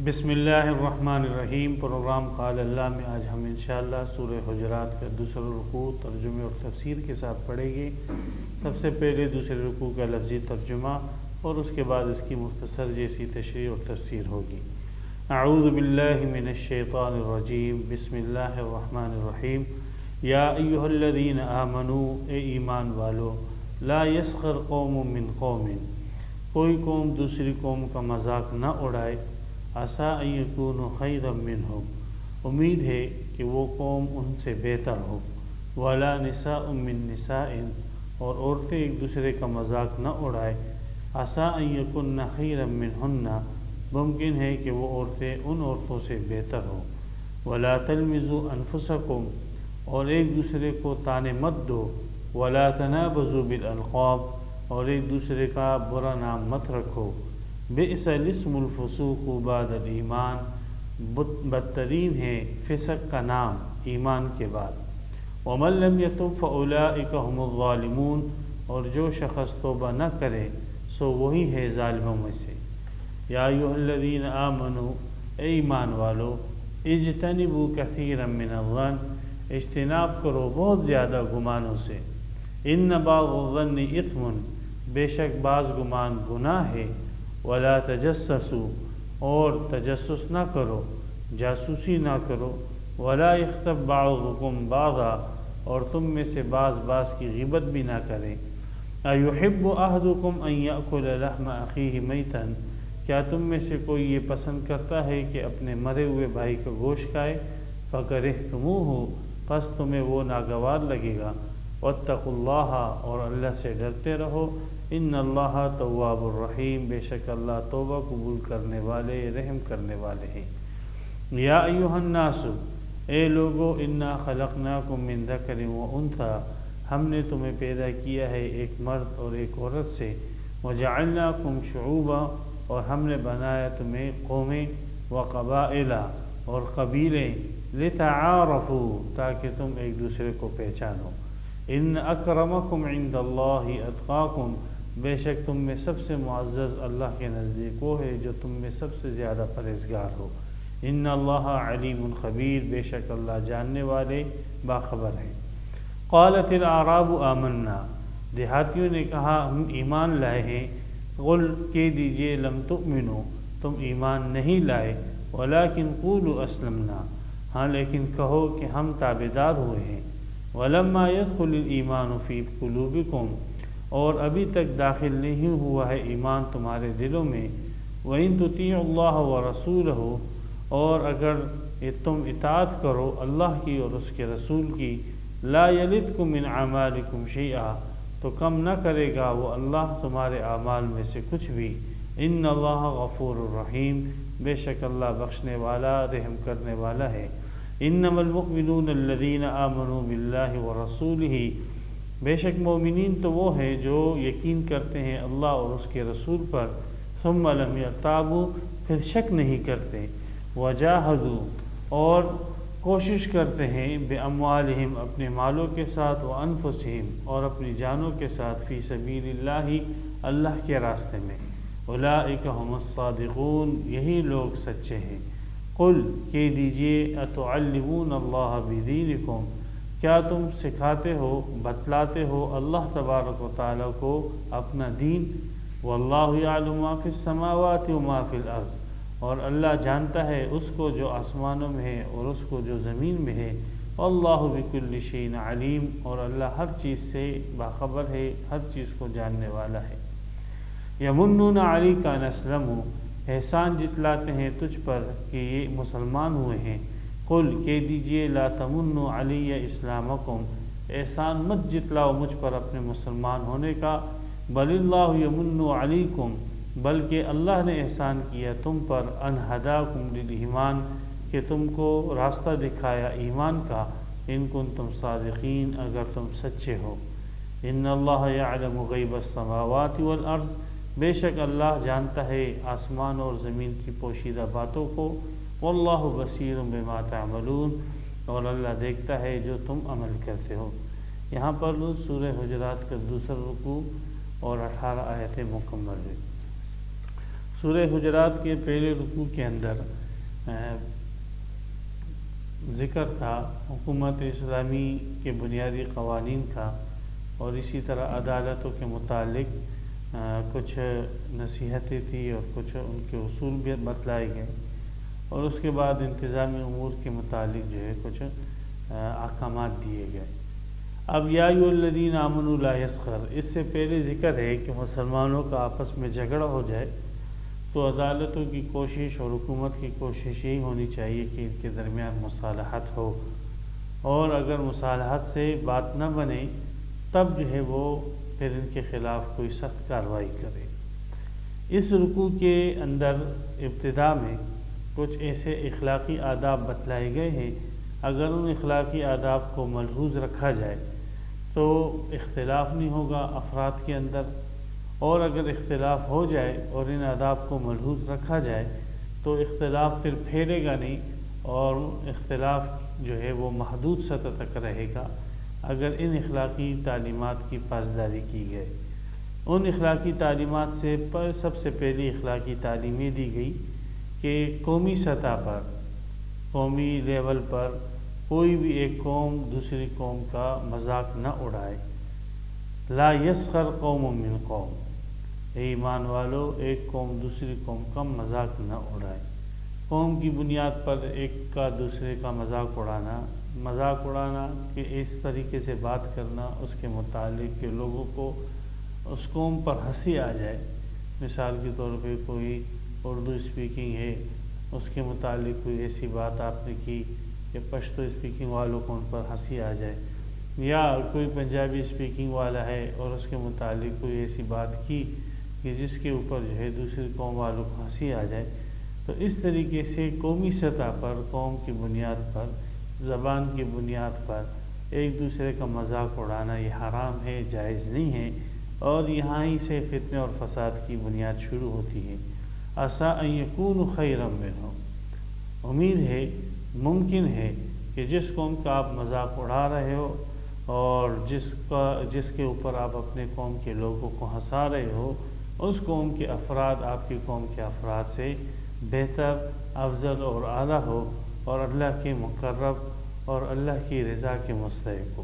بسم اللہ الرحمن الرحیم۔ پروگرام قال اللہ میں آج ہم انشاءاللہ سورہ حجرات کا دوسرا رکوع ترجمے اور تفسیر کے ساتھ پڑھیں گے۔ سب سے پہلے دوسرے رکوع کا لفظی ترجمہ اور اس کے بعد اس کی مختصر جیسی تشریح اور تفسیر ہوگی۔ اعوذ باللہ من الشیطان الرجیم، بسم اللہ الرحمن الرحیم۔ یا ایہا الذین آمنوا، اے ایمان والو، لا یسخر قوم من قوم، کوئی قوم دوسری قوم کا مذاق نہ اڑائے۔ عسیٰ ان یکونوا خیرا منہم، امید ہے کہ وہ قوم ان سے بہتر ہو۔ ولا نساء من نساء، اور عورتیں ایک دوسرے کا مذاق نہ اڑائے۔ عسیٰ ان یکن خیرا منہن، ممکن ہے کہ وہ عورتیں ان عورتوں سے بہتر ہوں۔ ولا تلمزوا انفسکم، اور ایک دوسرے کو طعنے مت دو۔ ولا تنابزوا بالالقاب، اور ایک دوسرے کا برا نام مت رکھو۔ بئس الاسم الفسوق بعد الایمان، بدترین ہے فسق کا نام ایمان کے بعد۔ ومن لم یتب فاولئک هم الظالمون، اور جو شخص توبہ نہ کرے سو وہی ہے ظالموں میں سے۔ یا ایھا الذین آمنوا، اے ایمان والو، اجتنبوا کثیرا من الظن، اجتناب کرو بہت زیادہ گمانوں سے۔ ان بعض الظن اثم، بے شک بعض گمان گناہ ہے۔ ولا تجسسوا، اور تجسس نہ کرو، جاسوسی نہ کرو۔ ولا یغتب بعضکم بعضا، اور تم میں سے بعض کی غیبت بھی نہ کریں۔ ایحب احدکم ان یأکل لحم اخیہ میتا، کیا تم میں سے کوئی یہ پسند کرتا ہے کہ اپنے مرے ہوئے بھائی کا گوشت کھائے؟ فکرہتموہ، پس تمہیں وہ ناگوار لگے گا۔ واتقوا اللہ، اور اللہ سے ڈرتے رہو۔ ان اللہ تواب الرحیم، بے شک اللہ توبہ قبول کرنے والے رحم کرنے والے ہیں۔ یا ایھا الناس، اے لوگو، انا خلقناکم من ذکر و انثی، ہم نے تمہیں پیدا کیا ہے ایک مرد اور ایک عورت سے۔ وجعلناکم شعوبا، اور ہم نے بنایا تمہیں قومیں، وقبائل، اور قبیلے، لتعارفوا، تاکہ تم ایک دوسرے کو پہچانو۔ ان اکرمکم عند اللہ اتقاکم، بے شک تم میں سب سے معزز اللہ کے نزدیک وہ ہے جو تم میں سب سے زیادہ پرہیزگار ہو۔ ان اللہ علیم خبیر، بے شک اللہ جاننے والے باخبر ہے۔ قالت الاعراب آمنا، دیہاتیوں نے کہا ہم ایمان لائے ہیں۔ قل، کہہ دیجئے، لم تؤمنوا، تم ایمان نہیں لائے، ولکن قولوا اسلمنا، ہاں لیکن کہو کہ ہم تابعدار ہوئے ہیں۔ ولما يدخل الایمان فی قلوبکم، اور ابھی تک داخل نہیں ہوا ہے ایمان تمہارے دلوں میں۔ وَإِن تُطِيعُوا اللَّهَ وَرَسُولَهُ، اور اگر تم اطاعت کرو اللہ کی اور اس کے رسول کی، لا يَلِدْكُم مِّنْ أَعْمَالِكُمْ شَيْئًا، تو کم نہ کرے گا وہ اللہ تمہارے اعمال میں سے کچھ بھی۔ ان اللہ غفور الرحیم، بے شک اللہ بخشنے والا رحم کرنے والا ہے۔ انما المؤمنون الذین آمنوا باللہ ورسولہ، بے شک مومنین تو وہ ہیں جو یقین کرتے ہیں اللہ اور اس کے رسول پر، ثم لم یرتابوا، پھر شک نہیں کرتے، وجاہدوا، اور کوشش کرتے ہیں، باموالہم، اپنے مالوں کے ساتھ، وانفسہم، اور اپنی جانوں کے ساتھ، فی سبیل اللہ، اللہ کے راستے میں۔ اولئک ھم الصادقون، یہی لوگ سچے ہیں۔ قل، کہہ دیجئے، اتعلمون اللہ بدینکم، کیا تم سکھاتے ہو، بتلاتے ہو اللہ تبارک و تعالیٰ کو اپنا دین؟ واللہ یعلم ما فی السماوات و ما فی الارض، اور اللہ جانتا ہے اس کو جو آسمانوں میں ہے اور اس کو جو زمین میں ہے۔ واللہ بکل شیء علیم، اور اللہ ہر چیز سے باخبر ہے، ہر چیز کو جاننے والا ہے۔ یمنون علیک ان اسلموا، احسان جتلاتے ہیں تجھ پر کہ یہ مسلمان ہوئے ہیں۔ قل، کہہ دیجئے، لا تمنوا علی اسلامکم، احسان مت جتلاؤ مجھ پر اپنے مسلمان ہونے کا۔ بل اللہ یمن علیکم، بلکہ اللہ نے احسان کیا تم پر، ان ہداکم للایمان، کہ تم کو راستہ دکھایا ایمان کا، ان کنتم صادقین، اگر تم سچے ہو۔ ان اللہ یعلم غیب السماوات والارض، بے شک اللہ جانتا ہے آسمان اور زمین کی پوشیدہ باتوں کو۔ واللہ بصیر بما تعملون، اور اللہ دیکھتا ہے جو تم عمل کرتے ہو۔ یہاں پر سورہ حجرات کا دوسرا رکوع اور 18 آیتیں مکمل ہے۔ سورہ حجرات کے پہلے رکوع کے اندر ذکر تھا حکومت اسلامی کے بنیادی قوانین کا، اور اسی طرح عدالتوں کے متعلق کچھ نصیحتیں تھیں اور کچھ ان کے اصول بھی بتلائے گئے، اور اس کے بعد انتظامی امور کے متعلق جو ہے کچھ احکامات دیے گئے۔ اب یا ایھا الذین آمنوا لا یسخر، اس سے پہلے ذکر ہے کہ مسلمانوں کا آپس میں جھگڑا ہو جائے تو عدالتوں کی کوشش اور حکومت کی کوشش یہی ہونی چاہیے کہ ان کے درمیان مصالحت ہو، اور اگر مصالحت سے بات نہ بنے تب جو ہے وہ پھر ان کے خلاف کوئی سخت کارروائی کرے۔ اس رکوع کے اندر ابتدا میں کچھ ایسے اخلاقی آداب بتلائے گئے ہیں، اگر ان اخلاقی آداب کو ملحوظ رکھا جائے تو اختلاف نہیں ہوگا افراد کے اندر، اور اگر اختلاف ہو جائے اور ان آداب کو ملحوظ رکھا جائے تو اختلاف پھر پھیلے گا نہیں، اور اختلاف جو ہے وہ محدود سطح تک رہے گا اگر ان اخلاقی تعلیمات کی پاسداری کی گئے۔ ان اخلاقی تعلیمات سے سب سے پہلی اخلاقی تعلیم یہ دی گئی کہ قومی سطح پر، قومی لیول پر کوئی بھی ایک قوم دوسری قوم کا مذاق نہ اڑائے۔ لا یسخر قوم من قوم، اے ایمان والو ایک قوم دوسری قوم کا مذاق نہ اڑائے۔ قوم کی بنیاد پر ایک کا دوسرے کا مذاق اڑانا کہ اس طریقے سے بات کرنا اس کے متعلق کہ لوگوں کو اس قوم پر ہنسی آ جائے۔ مثال کے طور پہ کوئی اردو اسپیکنگ ہے، اس کے متعلق کوئی ایسی بات آپ نے کی کہ پشتو اسپیکنگ والوں کو ان پر ہنسی آ جائے، یا کوئی پنجابی اسپیکنگ والا ہے اور اس کے متعلق کوئی ایسی بات کی کہ جس کے اوپر جو ہے دوسری قوم والوں کو ہنسی آ جائے، تو اس طریقے سے قومی سطح پر قوم کی بنیاد پر، زبان کی بنیاد پر ایک دوسرے کا مذاق اڑانا یہ حرام ہے، جائز نہیں ہے، اور یہاں ہی سے فتنے اور فساد کی بنیاد شروع ہوتی ہے۔ عسیٰ ان یکونوا خیرا منہم، امید ہے، ممکن ہے کہ جس قوم کا آپ مذاق اڑا رہے ہو اور جس کے اوپر آپ اپنے قوم کے لوگوں کو ہنسا رہے ہو، اس قوم کے افراد آپ کی قوم کے افراد سے بہتر، افضل اور اعلیٰ ہو، اور اللہ کے مقرب اور اللہ کی رضا کے مستحق ہو۔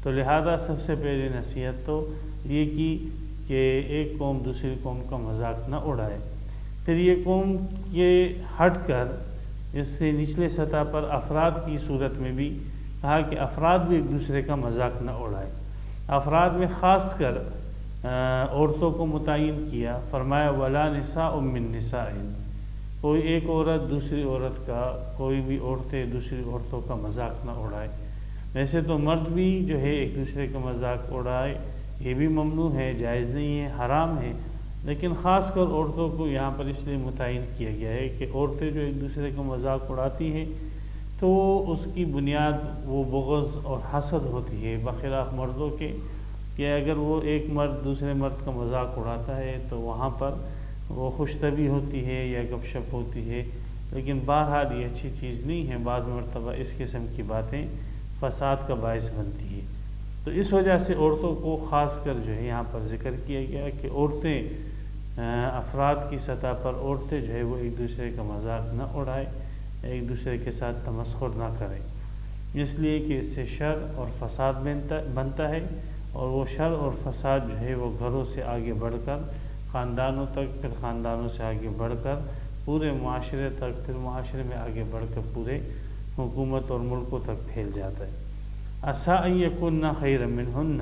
تو لہذا سب سے پہلے نصیحت تو یہ کی کہ ایک قوم دوسری قوم کا مذاق نہ اڑائے۔ پھر یہ قوم کے ہٹ کر اس سے نچلے سطح پر افراد کی صورت میں بھی کہا کہ افراد بھی ایک دوسرے کا مذاق نہ اڑائے۔ افراد میں خاص کر عورتوں کو متعین کیا، فرمایا وَلَا نِسَاءٌ مِّن نِسَاءٍ، کوئی ایک عورت دوسری عورت کا، کوئی بھی عورتیں دوسری عورتوں کا مذاق نہ اڑائے۔ ویسے تو مرد بھی جو ہے ایک دوسرے کا مذاق اڑائے، یہ بھی ممنوع ہے، جائز نہیں ہے، حرام ہے، لیکن خاص کر عورتوں کو یہاں پر اس لیے متعین کیا گیا ہے کہ عورتیں جو ایک دوسرے کا مذاق اڑاتی ہیں تو اس کی بنیاد وہ بغض اور حسد ہوتی ہے، بخلاف مردوں کے کہ اگر وہ ایک مرد دوسرے مرد کا مذاق اڑاتا ہے تو وہاں پر وہ خوش طبعی ہوتی ہے یا گپ شپ ہوتی ہے، لیکن بہرحال یہ اچھی چیز نہیں ہے۔ بعض مرتبہ اس قسم کی باتیں فساد کا باعث بنتی ہے، تو اس وجہ سے عورتوں کو خاص کر جو ہے یہاں پر ذکر کیا گیا کہ عورتیں، افراد کی سطح پر عورتیں جو ہے وہ ایک دوسرے کا مذاق نہ اڑائے، ایک دوسرے کے ساتھ تمسخر نہ کریں، اس لیے کہ اس سے شر اور فساد بنتا ہے، اور وہ شر اور فساد جو ہے وہ گھروں سے آگے بڑھ کر خاندانوں تک، پھر خاندانوں سے آگے بڑھ کر پورے معاشرے تک، پھر معاشرے میں آگے بڑھ کر پورے حکومت اور ملکوں تک پھیل جاتا ہے۔ عسیٰ ان یکن خیرا منہن،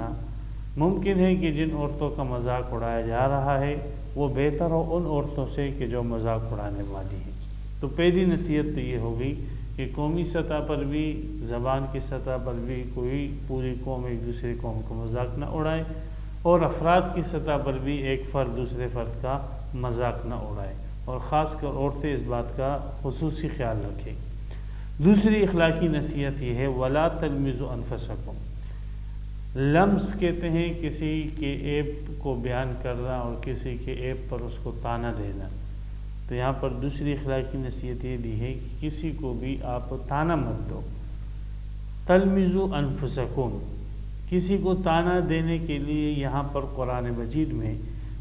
ممکن ہے کہ جن عورتوں کا مذاق اڑایا جا رہا ہے وہ بہتر ہو ان عورتوں سے کہ جو مذاق اڑانے والی ہیں۔ تو پہلی نصیحت تو یہ ہوگی کہ قومی سطح پر بھی، زبان کی سطح پر بھی کوئی پوری قوم ایک دوسرے قوم کا مذاق نہ اڑائے، اور افراد کی سطح پر بھی ایک فرد دوسرے فرد کا مذاق نہ اڑائے، اور خاص کر عورتیں اس بات کا خصوصی خیال رکھیں۔ دوسری اخلاقی نصیحت یہ ہے وَلَا تَلْمِزُوا أَنفُسَكُمْ، لمز کہتے ہیں کسی کے عیب کو بیان کرنا اور کسی کے عیب پر اس کو طعنہ دینا، تو یہاں پر دوسری اخلاقی نصیحت یہ دی ہے کہ کسی کو بھی آپ طعنہ مت دو۔ تلمزوا انفسکم، کسی کو طعنہ دینے کے لیے یہاں پر قرآن مجید میں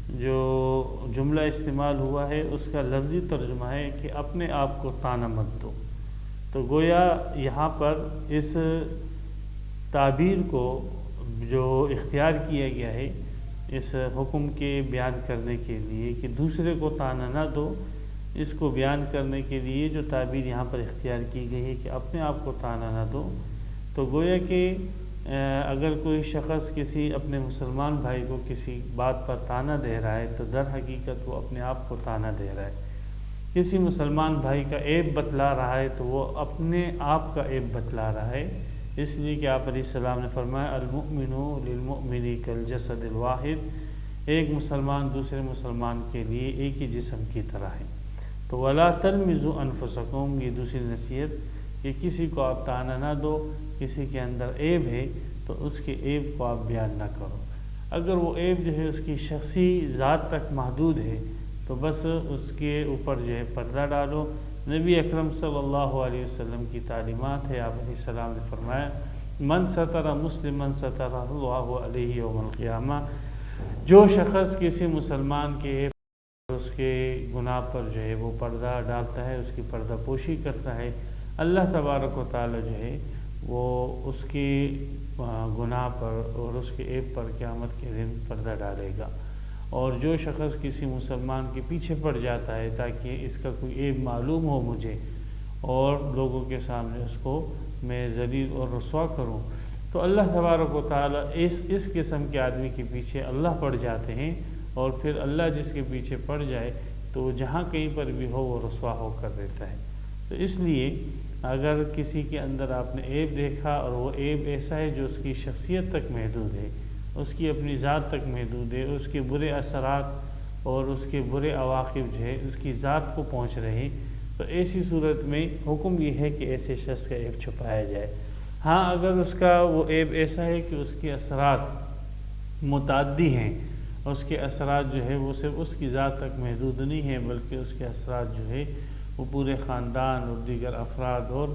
جو جملہ استعمال ہوا ہے اس کا لفظی ترجمہ ہے کہ اپنے آپ کو طعنہ مت دو۔ تو گویا یہاں پر اس تعبیر کو جو اختیار کیا گیا ہے اس حکم کے بیان کرنے کے لیے کہ دوسرے کو طعنہ نہ دو، اس کو بیان کرنے کے لیے جو تعبیر یہاں پر اختیار کی گئی ہے کہ اپنے آپ کو طعنہ نہ دو، تو گویا کہ اگر کوئی شخص کسی اپنے مسلمان بھائی کو کسی بات پر طعنہ دے رہا ہے تو در حقیقت وہ اپنے آپ کو طعنہ دے رہا ہے۔ کسی مسلمان بھائی کا عیب بتلا رہا ہے تو وہ اپنے آپ کا عیب بتلا رہا ہے، اس لیے کہ آپ علیہ السلام نے فرمایا المؤمن للمؤمن کالجسد الواحد، ایک مسلمان دوسرے مسلمان کے لیے ایک ہی جسم کی طرح ہے۔ تو ولا تلمزوا انفسکم، یہ دوسری نصیحت کہ کسی کو آپ طعنہ نہ دو، کسی کے اندر عیب ہے تو اس کے عیب کو آپ بیان نہ کرو۔ اگر وہ عیب جو ہے اس کی شخصی ذات تک محدود ہے تو بس اس کے اوپر جو ہے پردہ ڈالو۔ نبی اکرم صلی اللہ علیہ وسلم کی تعلیمات ہے، آپ علیہ السلام نے فرمایا من ستر مسلما سترہ اللہ علیہ یوم القیامہ، جو شخص کسی مسلمان کے عیب اس کے گناہ پر جو ہے وہ پردہ ڈالتا ہے، اس کی پردہ پوشی کرتا ہے، اللہ تبارک و تعالی جو ہے وہ اس کے گناہ پر اور اس کے عیب پر قیامت کے دن پردہ ڈالے گا۔ اور جو شخص کسی مسلمان کے پیچھے پڑ جاتا ہے تاکہ اس کا کوئی عیب معلوم ہو مجھے اور لوگوں کے سامنے اس کو میں ذلیل اور رسوا کروں، تو اللہ تبارک و تعالیٰ اس قسم کے آدمی کے پیچھے اللہ پڑ جاتے ہیں، اور پھر اللہ جس کے پیچھے پڑ جائے تو وہ جہاں کہیں پر بھی ہو وہ رسوا ہو کر دیتا ہے۔ تو اس لیے اگر کسی کے اندر آپ نے عیب دیکھا اور وہ عیب ایسا ہے جو اس کی شخصیت تک محدود ہے، اس کی اپنی ذات تک محدود ہے، اس کے برے اثرات اور اس کے برے عواقب جو ہے اس کی ذات کو پہنچ رہے ہیں، تو ایسی صورت میں حکم یہ ہے کہ ایسے شخص کا عیب چھپایا جائے۔ ہاں اگر اس کا وہ عیب ایسا ہے کہ اس کے اثرات متعدی ہیں، اس کے اثرات جو ہے وہ صرف اس کی ذات تک محدود نہیں ہیں بلکہ اس کے اثرات جو ہے وہ پورے خاندان اور دیگر افراد اور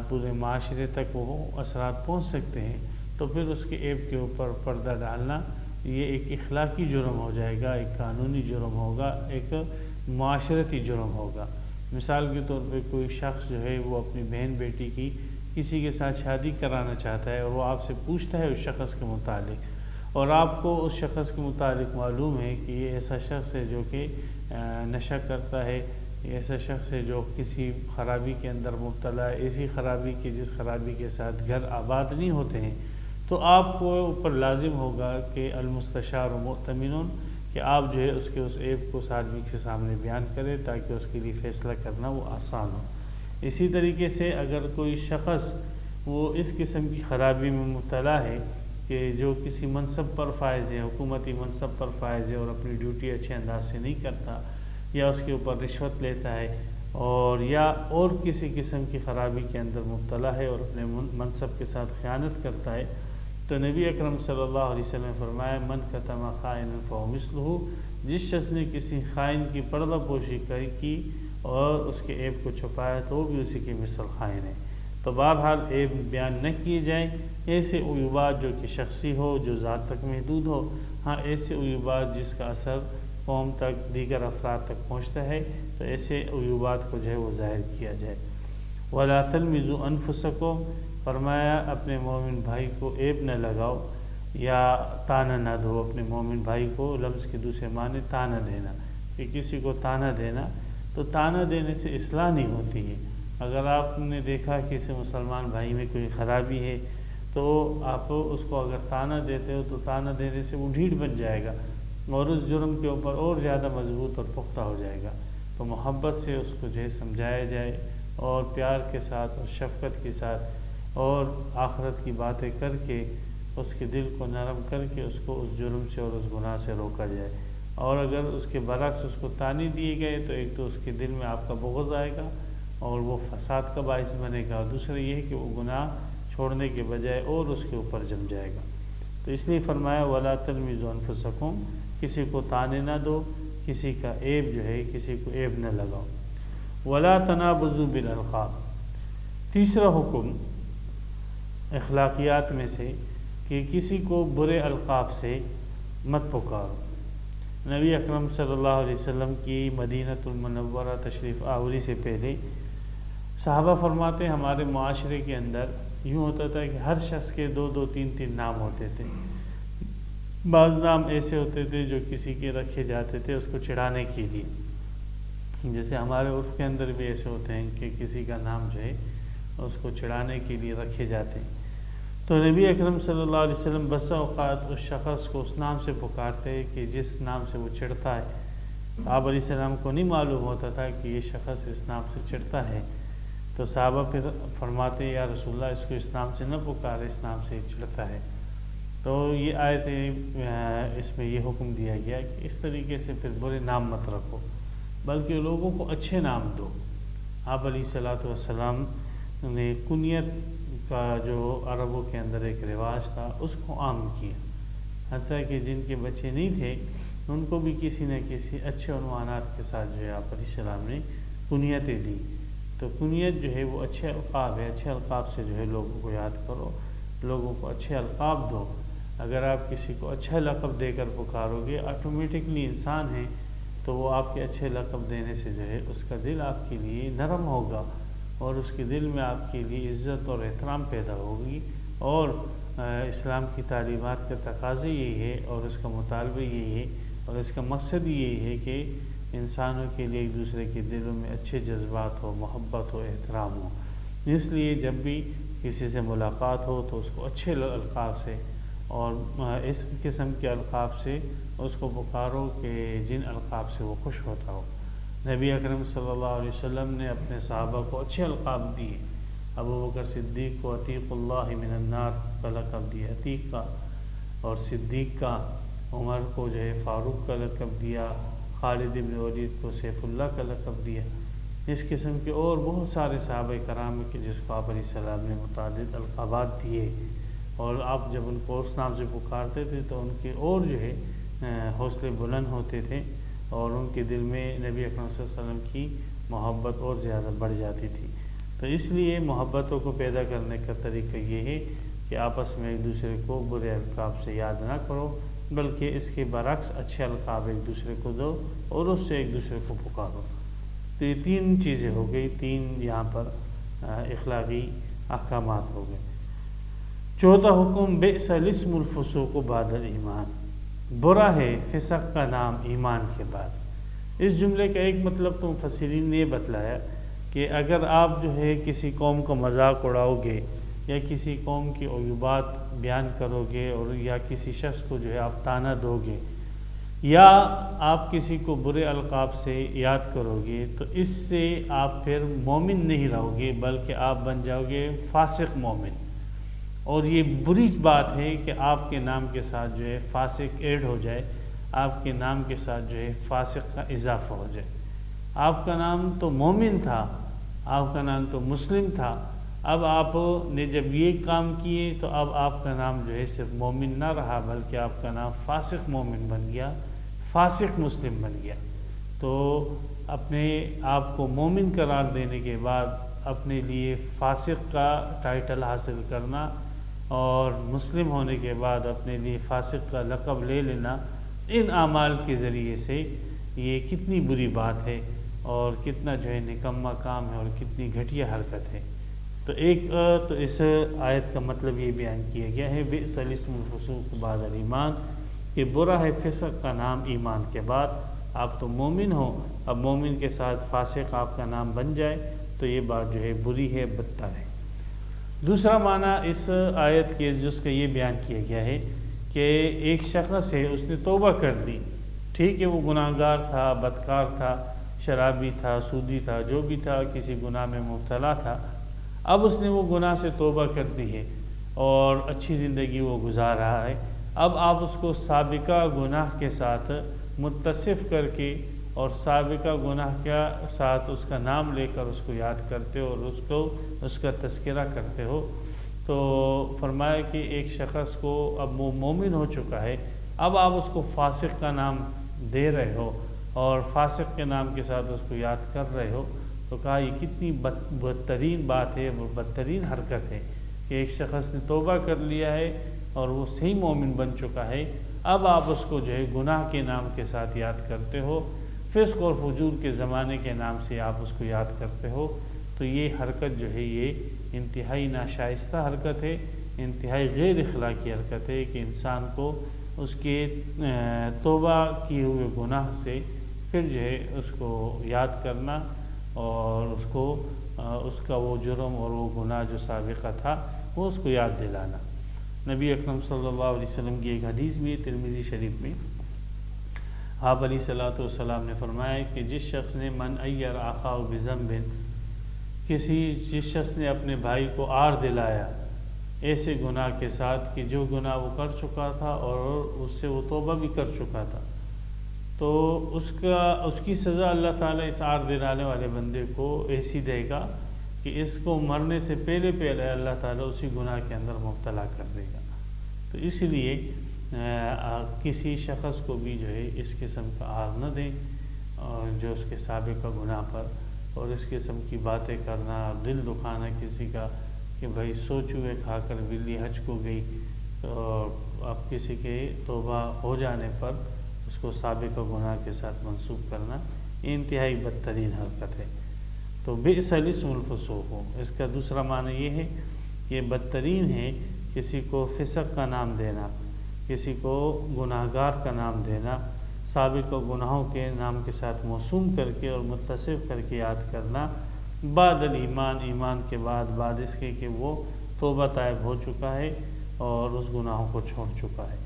پورے معاشرے تک وہ اثرات پہنچ سکتے ہیں، تو پھر اس کے عیب کے اوپر پردہ ڈالنا یہ ایک اخلاقی جرم ہو جائے گا، ایک قانونی جرم ہوگا، ایک معاشرتی جرم ہوگا۔ مثال کے طور پہ کوئی شخص جو ہے وہ اپنی بہن بیٹی کی کسی کے ساتھ شادی کرانا چاہتا ہے اور وہ آپ سے پوچھتا ہے اس شخص کے متعلق، اور آپ کو اس شخص کے متعلق معلوم ہے کہ یہ ایسا شخص ہے جو کہ نشہ کرتا ہے، ایسا شخص ہے جو کسی خرابی کے اندر مبتلا ہے، ایسی خرابی کی جس خرابی کے ساتھ گھر آباد نہیں ہوتے ہیں، تو آپ کو اوپر لازم ہوگا کہ المستشار مؤتمن، کہ آپ جو ہے اس کے اس عیب کو اس آدمی کے سامنے بیان کریں تاکہ اس کے لیے فیصلہ کرنا وہ آسان ہو۔ اسی طریقے سے اگر کوئی شخص وہ اس قسم کی خرابی میں مبتلا ہے کہ جو کسی منصب پر فائز ہے، حکومتی منصب پر فائز ہے اور اپنی ڈیوٹی اچھے انداز سے نہیں کرتا، یا اس کے اوپر رشوت لیتا ہے، یا اور کسی قسم کی خرابی کے اندر مبتلا ہے اور اپنے منصب کے ساتھ خیانت کرتا ہے، تو نبی اکرم صلی اللہ علیہ وسلم نے فرمایا من کتم خائنا فہو مثلہ، جس شخص نے کسی خائن کی پردہ پوشی کی اور اس کے عیب کو چھپایا تو وہ بھی اسی کی مثل خائن ہے۔ تو بہرحال عیب بیان نہ کیے جائیں، ایسے عیوبات جو کہ شخصی ہو، جو ذات تک محدود ہو، ہاں ایسے عیوبات جس کا اثر قوم تک، دیگر افراد تک پہنچتا ہے، تو ایسے عیوبات کو جو ہے وہ ظاہر کیا جائے۔ وَلَا تَلْمِزُوا أَنفُسَكُمْ، فرمایا اپنے مومن بھائی کو عیب نہ لگاؤ یا طعنہ نہ دو۔ اپنے مومن بھائی کو لفظ کے دوسرے معنی طعنہ دینا، کہ کسی کو طعنہ دینا، تو طعنہ دینے سے اصلاح نہیں ہوتی ہے۔ اگر آپ نے دیکھا کہ کسی مسلمان بھائی میں کوئی خرابی ہے تو آپ اس کو اگر طعنہ دیتے ہو تو طعنہ دینے سے وہ ڈھیٹ بن جائے گا اور اس جرم کے اوپر اور زیادہ مضبوط اور پختہ ہو جائے گا۔ تو محبت سے اس کو جو ہے سمجھایا جائے اور پیار کے ساتھ اور شفقت کے ساتھ اور آخرت کی باتیں کر کے اس کے دل کو نرم کر کے اس کو اس جرم سے اور اس گناہ سے روکا جائے۔ اور اگر اس کے برعکس اس کو طعنے دیے گئے تو ایک تو اس کے دل میں آپ کا بغض آئے گا اور وہ فساد کا باعث بنے گا، اور دوسرا یہ ہے کہ وہ گناہ چھوڑنے کے بجائے اور اس کے اوپر جم جائے گا۔ تو اس لیے فرمایا وَلَا تَلْمِزُوا أَنفُسَكُمْ، کسی کو طعنے نہ دو، کسی کا عیب جو ہے کسی کو عیب نہ لگاؤ۔ وَلَا تَنَابَزُوا بِالْأَلْقَابِ، تیسرا حکم اخلاقیات میں سے کہ کسی کو برے القاب سے مت پکارو۔ نبی اکرم صلی اللہ علیہ وسلم کی مدینۃ المنورہ تشریف آوری سے پہلے صحابہ فرماتے ہیں ہمارے معاشرے کے اندر یوں ہوتا تھا کہ ہر شخص کے دو دو تین تین نام ہوتے تھے۔ بعض نام ایسے ہوتے تھے جو کسی کے رکھے جاتے تھے اس کو چڑھانے کے لیے، جیسے ہمارے عرف کے اندر بھی ایسے ہوتے ہیں کہ کسی کا نام جو ہے اس کو چڑھانے کے لیے رکھے جاتے ہیں۔ تو نبی اکرم صلی اللہ علیہ وسلم بسا اوقات اس شخص کو اس نام سے پکارتے کہ جس نام سے وہ چڑھتا ہے۔ آپ علیہ السلام کو نہیں معلوم ہوتا تھا کہ یہ شخص اس نام سے چڑھتا ہے، تو صحابہ پھر فرماتے یا رسول اللہ اس کو اس نام سے نہ پکارے، اس نام سے چڑھتا ہے۔ تو یہ آیتیں اس میں یہ حکم دیا گیا کہ اس طریقے سے پھر برے نام مت رکھو، بلکہ لوگوں کو اچھے نام دو۔ آپ علیہ السلام نے کنیت کا جو عربوں کے اندر ایک رواج تھا اس کو عام کیا، حتیٰ کہ جن کے بچے نہیں تھے ان کو بھی کسی نہ کسی اچھے عنوانات کے ساتھ جو ہے آپ علیہ السلام نے کنیتیں دی۔ تو کنیت جو ہے وہ اچھے القاب ہے، اچھے القاب سے جو ہے لوگوں کو یاد کرو، لوگوں کو اچھے القاب دو۔ اگر آپ کسی کو اچھا لقب دے کر پکارو گے، آٹومیٹکلی انسان ہے تو وہ آپ کے اچھے لقب دینے سے جو ہے اس کا دل آپ کے لیے نرم ہوگا اور اس کے دل میں آپ کے لیے عزت اور احترام پیدا ہوگی۔ اور اسلام کی تعلیمات کا تقاضا یہی ہے اور اس کا مطالبہ یہی ہے اور اس کا مقصد یہی ہے کہ انسانوں کے لیے ایک دوسرے کے دلوں میں اچھے جذبات ہو، محبت ہو، احترام ہو۔ اس لیے جب بھی کسی سے ملاقات ہو تو اس کو اچھے القاب سے اور اس قسم کے القاب سے اس کو پکارو کہ جن القاب سے وہ خوش ہوتا ہو۔ نبی اکرم صلی اللہ علیہ وسلم نے اپنے صحابہ کو اچھے القاب دیے۔ ابو بکر صدیق کو عتیق اللہ من النار کا لقب دیا، عتیق کا، اور صدیق کا۔ عمر کو جو ہے فاروق کا لقب دیا، خالد بن ولید کو سیف اللہ کا لقب دیا۔ اس قسم کے اور بہت سارے صحابہ کرام کے جس کو آپ علیہ السلام نے متعدد القابات دیے، اور آپ جب ان کو اس نام سے پکارتے تھے تو ان کے اور جو ہے حوصلے بلند ہوتے تھے اور ان کے دل میں نبی اکرم صلی اللہ علیہ وسلم کی محبت اور زیادہ بڑھ جاتی تھی۔ تو اس لیے محبتوں کو پیدا کرنے کا طریقہ یہ ہے کہ آپس میں ایک دوسرے کو برے القاب سے یاد نہ کرو، بلکہ اس کے برعکس اچھے القاب ایک دوسرے کو دو اور اس سے ایک دوسرے کو پکارو۔ تو یہ تین چیزیں ہو گئی، تین یہاں پر اخلاقی احکامات ہو گئے۔ چوتھا حکم، بئس الاسم الفسوق بعد الایمان، برا ہے فسق کا نام ایمان کے بعد۔ اس جملے کا ایک مطلب تو مفسرین نے یہ بتلایا کہ اگر آپ جو ہے کسی قوم کا مذاق اڑاؤ گے یا کسی قوم کی عیوبات بیان کرو گے اور یا کسی شخص کو جو ہے آپ طعنہ دو گے یا آپ کسی کو برے القاب سے یاد کرو گے تو اس سے آپ پھر مومن نہیں رہو گے، بلکہ آپ بن جاؤ گے فاسق مومن۔ اور یہ بری بات ہے کہ آپ کے نام کے ساتھ جو ہے فاسق ایڈ ہو جائے، آپ کے نام کے ساتھ جو ہے فاسق کا اضافہ ہو جائے۔ آپ کا نام تو مومن تھا، آپ کا نام تو مسلم تھا، اب آپ نے جب یہ کام کیے تو اب آپ کا نام جو ہے صرف مومن نہ رہا بلکہ آپ کا نام فاسق مومن بن گیا، فاسق مسلم بن گیا۔ تو اپنے آپ کو مومن قرار دینے کے بعد اپنے لیے فاسق کا ٹائٹل حاصل کرنا اور مسلم ہونے کے بعد اپنے لیے فاسق کا لقب لے لینا، ان اعمال کے ذریعے سے یہ کتنی بری بات ہے اور کتنا جو ہے نکما کام ہے اور کتنی گھٹیا حرکت ہے۔ تو ایک تو اس آیت کا مطلب یہ بیان کیا گیا ہے بئس الاسم الفسوق بعد الایمان، کہ برا ہے فسق کا نام ایمان کے بعد۔ آپ تو مومن ہو، اب مومن کے ساتھ فاسق آپ کا نام بن جائے تو یہ بات جو ہے بری ہے، بدتر ہے۔ دوسرا معنی اس آیت کے جس کا یہ بیان کیا گیا ہے کہ ایک شخص ہے، اس نے توبہ کر دی، ٹھیک ہے وہ گناہ گار تھا، بدکار تھا، شرابی تھا، سودی تھا، جو بھی تھا، کسی گناہ میں مبتلا تھا، اب اس نے وہ گناہ سے توبہ کر دی ہے اور اچھی زندگی وہ گزار رہا ہے۔ اب آپ اس کو سابقہ گناہ کے ساتھ متصف کر کے اور سابقہ گناہ کے ساتھ اس کا نام لے کر اس کو یاد کرتے ہو اور اس کا تذکرہ کرتے ہو، تو فرمایا کہ ایک شخص کو اب وہ مومن ہو چکا ہے، اب آپ اس کو فاسق کا نام دے رہے ہو اور فاسق کے نام کے ساتھ اس کو یاد کر رہے ہو، تو کہا یہ کتنی بدترین بات ہے، وہ بدترین حرکت ہے کہ ایک شخص نے توبہ کر لیا ہے اور وہ صحیح مومن بن چکا ہے اب آپ اس کو جو ہے گناہ کے نام کے ساتھ یاد کرتے ہو، فسق اور فجور کے زمانے کے نام سے آپ اس کو یاد کرتے ہو، تو یہ حرکت جو ہے یہ انتہائی ناشائستہ حرکت ہے، انتہائی غیر اخلاقی حرکت ہے کہ انسان کو اس کے توبہ کیے ہوئے گناہ سے پھر جو ہے اس کو یاد کرنا اور اس کا وہ جرم اور وہ گناہ جو سابقہ تھا وہ اس کو یاد دلانا۔ نبی اکرم صلی اللہ علیہ وسلم کی ایک حدیث بھی ہے ترمذی شریف میں، آپ علیہ الصلوۃ والسلام نے فرمایا کہ جس شخص نے من عیر اخاہ بذنب، جس شخص نے اپنے بھائی کو عار دلایا ایسے گناہ کے ساتھ کہ جو گناہ وہ کر چکا تھا اور اس سے وہ توبہ بھی کر چکا تھا، تو اس کی سزا اللہ تعالیٰ اس عار دلانے والے بندے کو ایسی دے گا کہ اس کو مرنے سے پہلے اللہ تعالیٰ اسی گناہ کے اندر مبتلا کر دے گا۔ تو اس لیے کسی شخص کو بھی جو ہے اس قسم کا عار نہ دیں، اور جو اس کے سابقہ گناہ پر، اور اس قسم کی باتیں کرنا، دل دکھانا کسی کا کہ بھائی سو چوہے کھا کر بلی حج کو گئی، تو اب کسی کے توبہ ہو جانے پر اس کو سابقہ گناہ کے ساتھ منسوب کرنا، یہ انتہائی بدترین حرکت ہے۔ تو بئس الاسم الفسوق، اس کا دوسرا معنی یہ ہے کہ بدترین ہے کسی کو فسق کا نام دینا، کسی کو گناہگار کا نام دینا، سابقہ گناہوں کے نام کے ساتھ موسوم کر کے اور متصف کر کے یاد کرنا، بعد الایمان، ایمان کے بعد اس کے کہ وہ توبہ طائب ہو چکا ہے اور اس گناہوں کو چھوڑ چکا ہے۔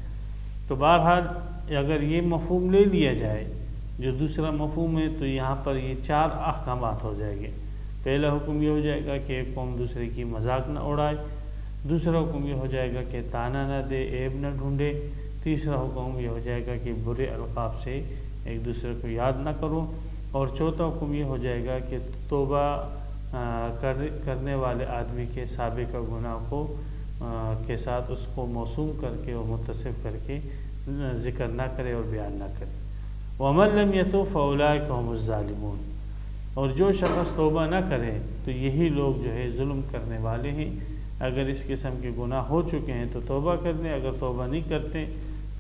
تو بہرحال اگر یہ مفہوم لے لیا جائے جو دوسرا مفہوم ہے، تو یہاں پر یہ 4 احکامات ہو جائیں گے۔ پہلا حکم یہ ہو جائے گا کہ ایک قوم دوسرے کی مذاق نہ اڑائے، دوسرا حکم یہ ہو جائے گا کہ طعنہ نہ دے، عیب نہ ڈھونڈے، تیسرا حکم یہ ہو جائے گا کہ برے القاب سے ایک دوسرے کو یاد نہ کرو، اور چوتھا حکم یہ ہو جائے گا کہ توبہ کرنے والے آدمی کے سابقہ گناہ کو کے ساتھ اس کو موسوم کر کے اور متصف کر کے ذکر نہ کرے اور بیان نہ کرے۔ وَمَن لَّمْ يَتُب فَأُولَٰئِكَ هُمُ الظَّالِمُونَ، اور جو شخص توبہ نہ کرے تو یہی لوگ جو ہے ظلم کرنے والے ہیں۔ اگر اس قسم کے گناہ ہو چکے ہیں تو توبہ کر لیں، اگر توبہ نہیں کرتے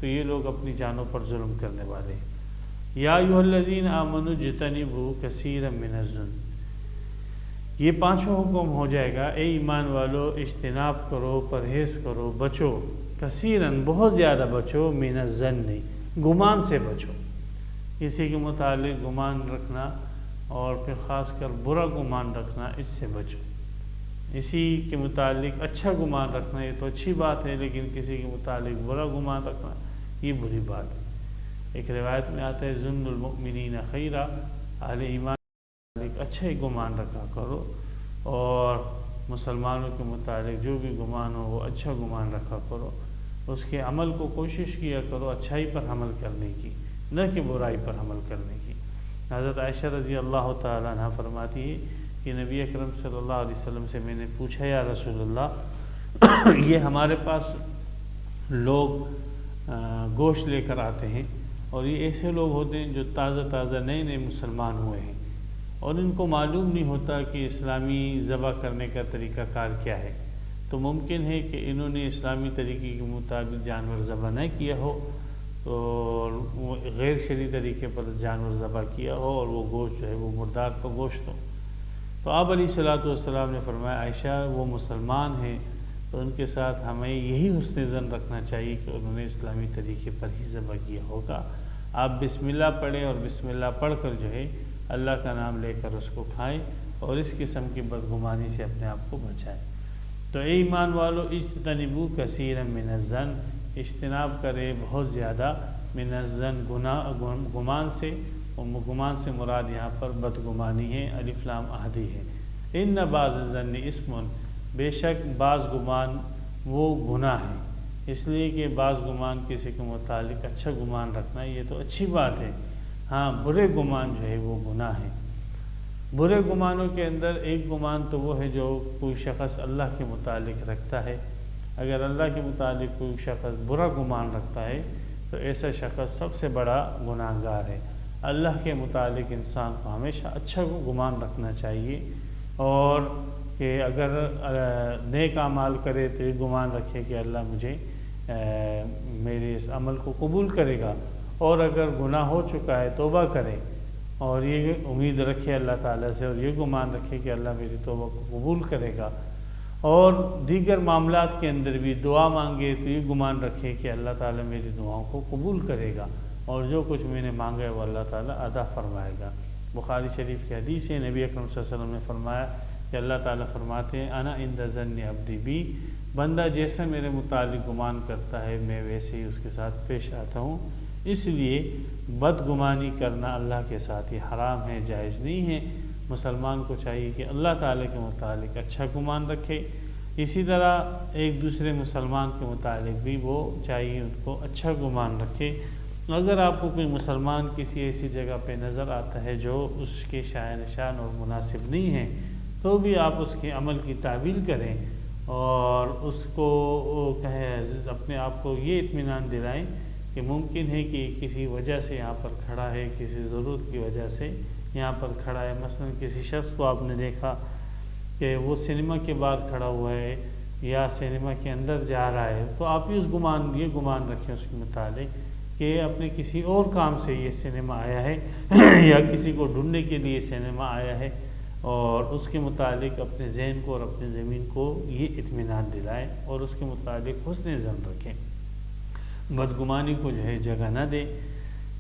تو یہ لوگ اپنی جانوں پر ظلم کرنے والے ہیں۔ یا ایھا الذین آمنوا اجتنبوا کثیرا من الظن، یہ 5واں حکم ہو جائے گا، اے ایمان والو اجتناب کرو، پرہیز کرو، بچو، کثیراً بہت زیادہ بچو، من الظن گمان سے بچو، کسی کے متعلق گمان رکھنا اور پھر خاص کر برا گمان رکھنا، اس سے بچو۔ اسی کے متعلق اچھا گمان رکھنا یہ تو اچھی بات ہے، لیکن کسی کے متعلق برا گمان رکھنا یہ بری بات ہے۔ ایک روایت میں آتا ہے ظن المؤمنین خیرا، اہل ایمان کے متعلق اچھا ہی گمان رکھا کرو، اور مسلمانوں کے متعلق جو بھی گمان ہو وہ اچھا گمان رکھا کرو، اس کے عمل کو کوشش کیا کرو اچھائی پر عمل کرنے کی، نہ کہ برائی پر عمل کرنے کی۔ حضرت عائشہ رضی اللہ تعالیٰ عنہ فرماتی ہے کہ نبی اکرم صلی اللہ علیہ وسلم سے میں نے پوچھا، یا رسول اللہ، یہ ہمارے پاس لوگ گوشت لے کر آتے ہیں، اور یہ ایسے لوگ ہوتے ہیں جو تازہ نئے مسلمان ہوئے ہیں، اور ان کو معلوم نہیں ہوتا کہ اسلامی ذبح کرنے کا طریقہ کار کیا ہے، تو ممکن ہے کہ انہوں نے اسلامی طریقے کے مطابق جانور ذبح نہ کیا ہو، اور وہ غیر شرعی طریقے پر جانور ذبح کیا ہو، اور وہ گوشت جو ہے وہ مردار کا گوشت ہو۔ تو آپ علیہ الصلوۃ والسلام نے فرمایا، عائشہ وہ مسلمان ہیں تو ان کے ساتھ ہمیں یہی حسن ظن رکھنا چاہیے کہ انہوں نے اسلامی طریقے پر ہی ذبح کیا ہوگا۔ آپ بسم اللہ پڑھیں، اور بسم اللہ پڑھ کر جو ہے اللہ کا نام لے کر اس کو کھائیں، اور اس قسم کی بدگمانی سے اپنے آپ کو بچائیں۔ تو اے ایمان والو اجتنبوا کثیرا من الظن، اجتناب کرے بہت زیادہ، من الظن گمان سے، اور گمان سے مراد یہاں پر بدگمانی ہے، الف لام عہدی ہے۔ ان بعض الظن اسم، بے شک بعض گمان وہ گناہ ہے، اس لیے کہ بعض گمان کسی کے متعلق اچھا گمان رکھنا یہ تو اچھی بات ہے، ہاں برے گمان جو ہے وہ گناہ ہے۔ برے گمانوں کے اندر ایک گمان تو وہ ہے جو کوئی شخص اللہ کے متعلق رکھتا ہے۔ اگر اللہ کے متعلق کوئی شخص برا گمان رکھتا ہے تو ایسا شخص سب سے بڑا گناہ گار ہے۔ اللہ کے متعلق انسان کو ہمیشہ اچھا گمان رکھنا چاہیے، اور کہ اگر نیک اعمال کرے تو یہ گمان رکھے کہ اللہ مجھے میرے اس عمل کو قبول کرے گا، اور اگر گناہ ہو چکا ہے توبہ کرے اور یہ امید رکھے اللہ تعالیٰ سے، اور یہ گمان رکھے کہ اللہ میری توبہ کو قبول کرے گا، اور دیگر معاملات کے اندر بھی دعا مانگے تو یہ گمان رکھے کہ اللہ تعالیٰ میری دعاؤں کو قبول کرے گا، اور جو کچھ میں نے مانگا ہے وہ اللہ تعالیٰ ادا فرمائے گا۔ بخاری شریف کی حدیث ہے، نبی اکرم صلی اللہ علیہ وسلم نے فرمایا کہ اللہ تعالیٰ فرماتے ہیں انا عند ظن عبدی بی، بندہ جیسا میرے متعلق گمان کرتا ہے میں ویسے ہی اس کے ساتھ پیش آتا ہوں۔ اس لیے بدگمانی کرنا اللہ کے ساتھ ہی حرام ہے، جائز نہیں ہے۔ مسلمان کو چاہیے کہ اللہ تعالیٰ کے متعلق اچھا گمان رکھے، اسی طرح ایک دوسرے مسلمان کے متعلق بھی وہ چاہیے ان کو اچھا گمان رکھے۔ اگر آپ کو کوئی مسلمان کسی ایسی جگہ پہ نظر آتا ہے جو اس کے شایان نشان اور مناسب نہیں ہے تو بھی آپ اس کے عمل کی تعویل کریں اور اس کو کہیں، اپنے آپ کو یہ اطمینان دلائیں کہ ممکن ہے کہ کسی وجہ سے یہاں پر کھڑا ہے، کسی ضرورت کی وجہ سے یہاں پر کھڑا ہے۔ مثلا کسی شخص کو آپ نے دیکھا کہ وہ سنیما کے باہر کھڑا ہوا ہے یا سنیما کے اندر جا رہا ہے، تو آپ یہ گمان رکھیں اس کے متعلق کہ اپنے کسی اور کام سے یہ سنیما آیا ہے یا کسی کو ڈھونڈنے کے لیے سنیما آیا ہے، اور اس کے متعلق اپنے ذہن کو اور اپنے زمین کو یہ اطمینان دلائیں اور اس کے متعلق حسن ظن رکھیں، بدگمانی کو جو ہے جگہ نہ دیں۔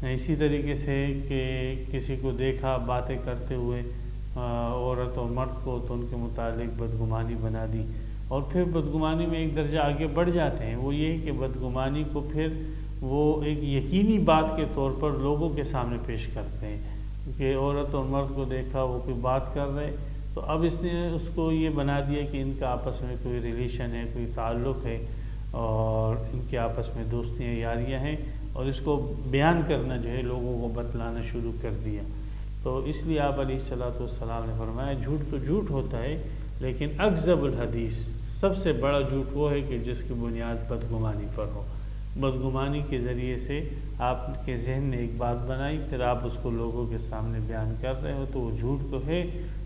اسی طریقے سے کہ کسی کو دیکھا باتیں کرتے ہوئے عورت اور مرد کو تو ان کے متعلق بدگمانی بنا دی، اور پھر بدگمانی میں ایک درجہ آگے بڑھ جاتے ہیں، وہ یہ ہے کہ بدگمانی کو پھر وہ ایک یقینی بات کے طور پر لوگوں کے سامنے پیش کرتے ہیں کہ عورت اور مرد کو دیکھا وہ کوئی بات کر رہے، تو اب اس نے اس کو یہ بنا دیا کہ ان کا آپس میں کوئی ریلیشن ہے، کوئی تعلق ہے، اور ان کے آپس میں دوستیاں یاریاں ہیں، اور اس کو بیان کرنا جو ہے لوگوں کو بتلانا شروع کر دیا۔ تو اس لیے آپ علیہ الصلوۃ والسلام نے فرمایا جھوٹ تو جھوٹ ہوتا ہے، لیکن اکذب الحدیث، سب سے بڑا جھوٹ وہ ہے کہ جس کی بنیاد بدگمانی پر ہو۔ بدگمانی کے ذریعے سے آپ کے ذہن نے ایک بات بنائی، پھر آپ اس کو لوگوں کے سامنے بیان کر رہے ہو، تو وہ جھوٹ تو ہے،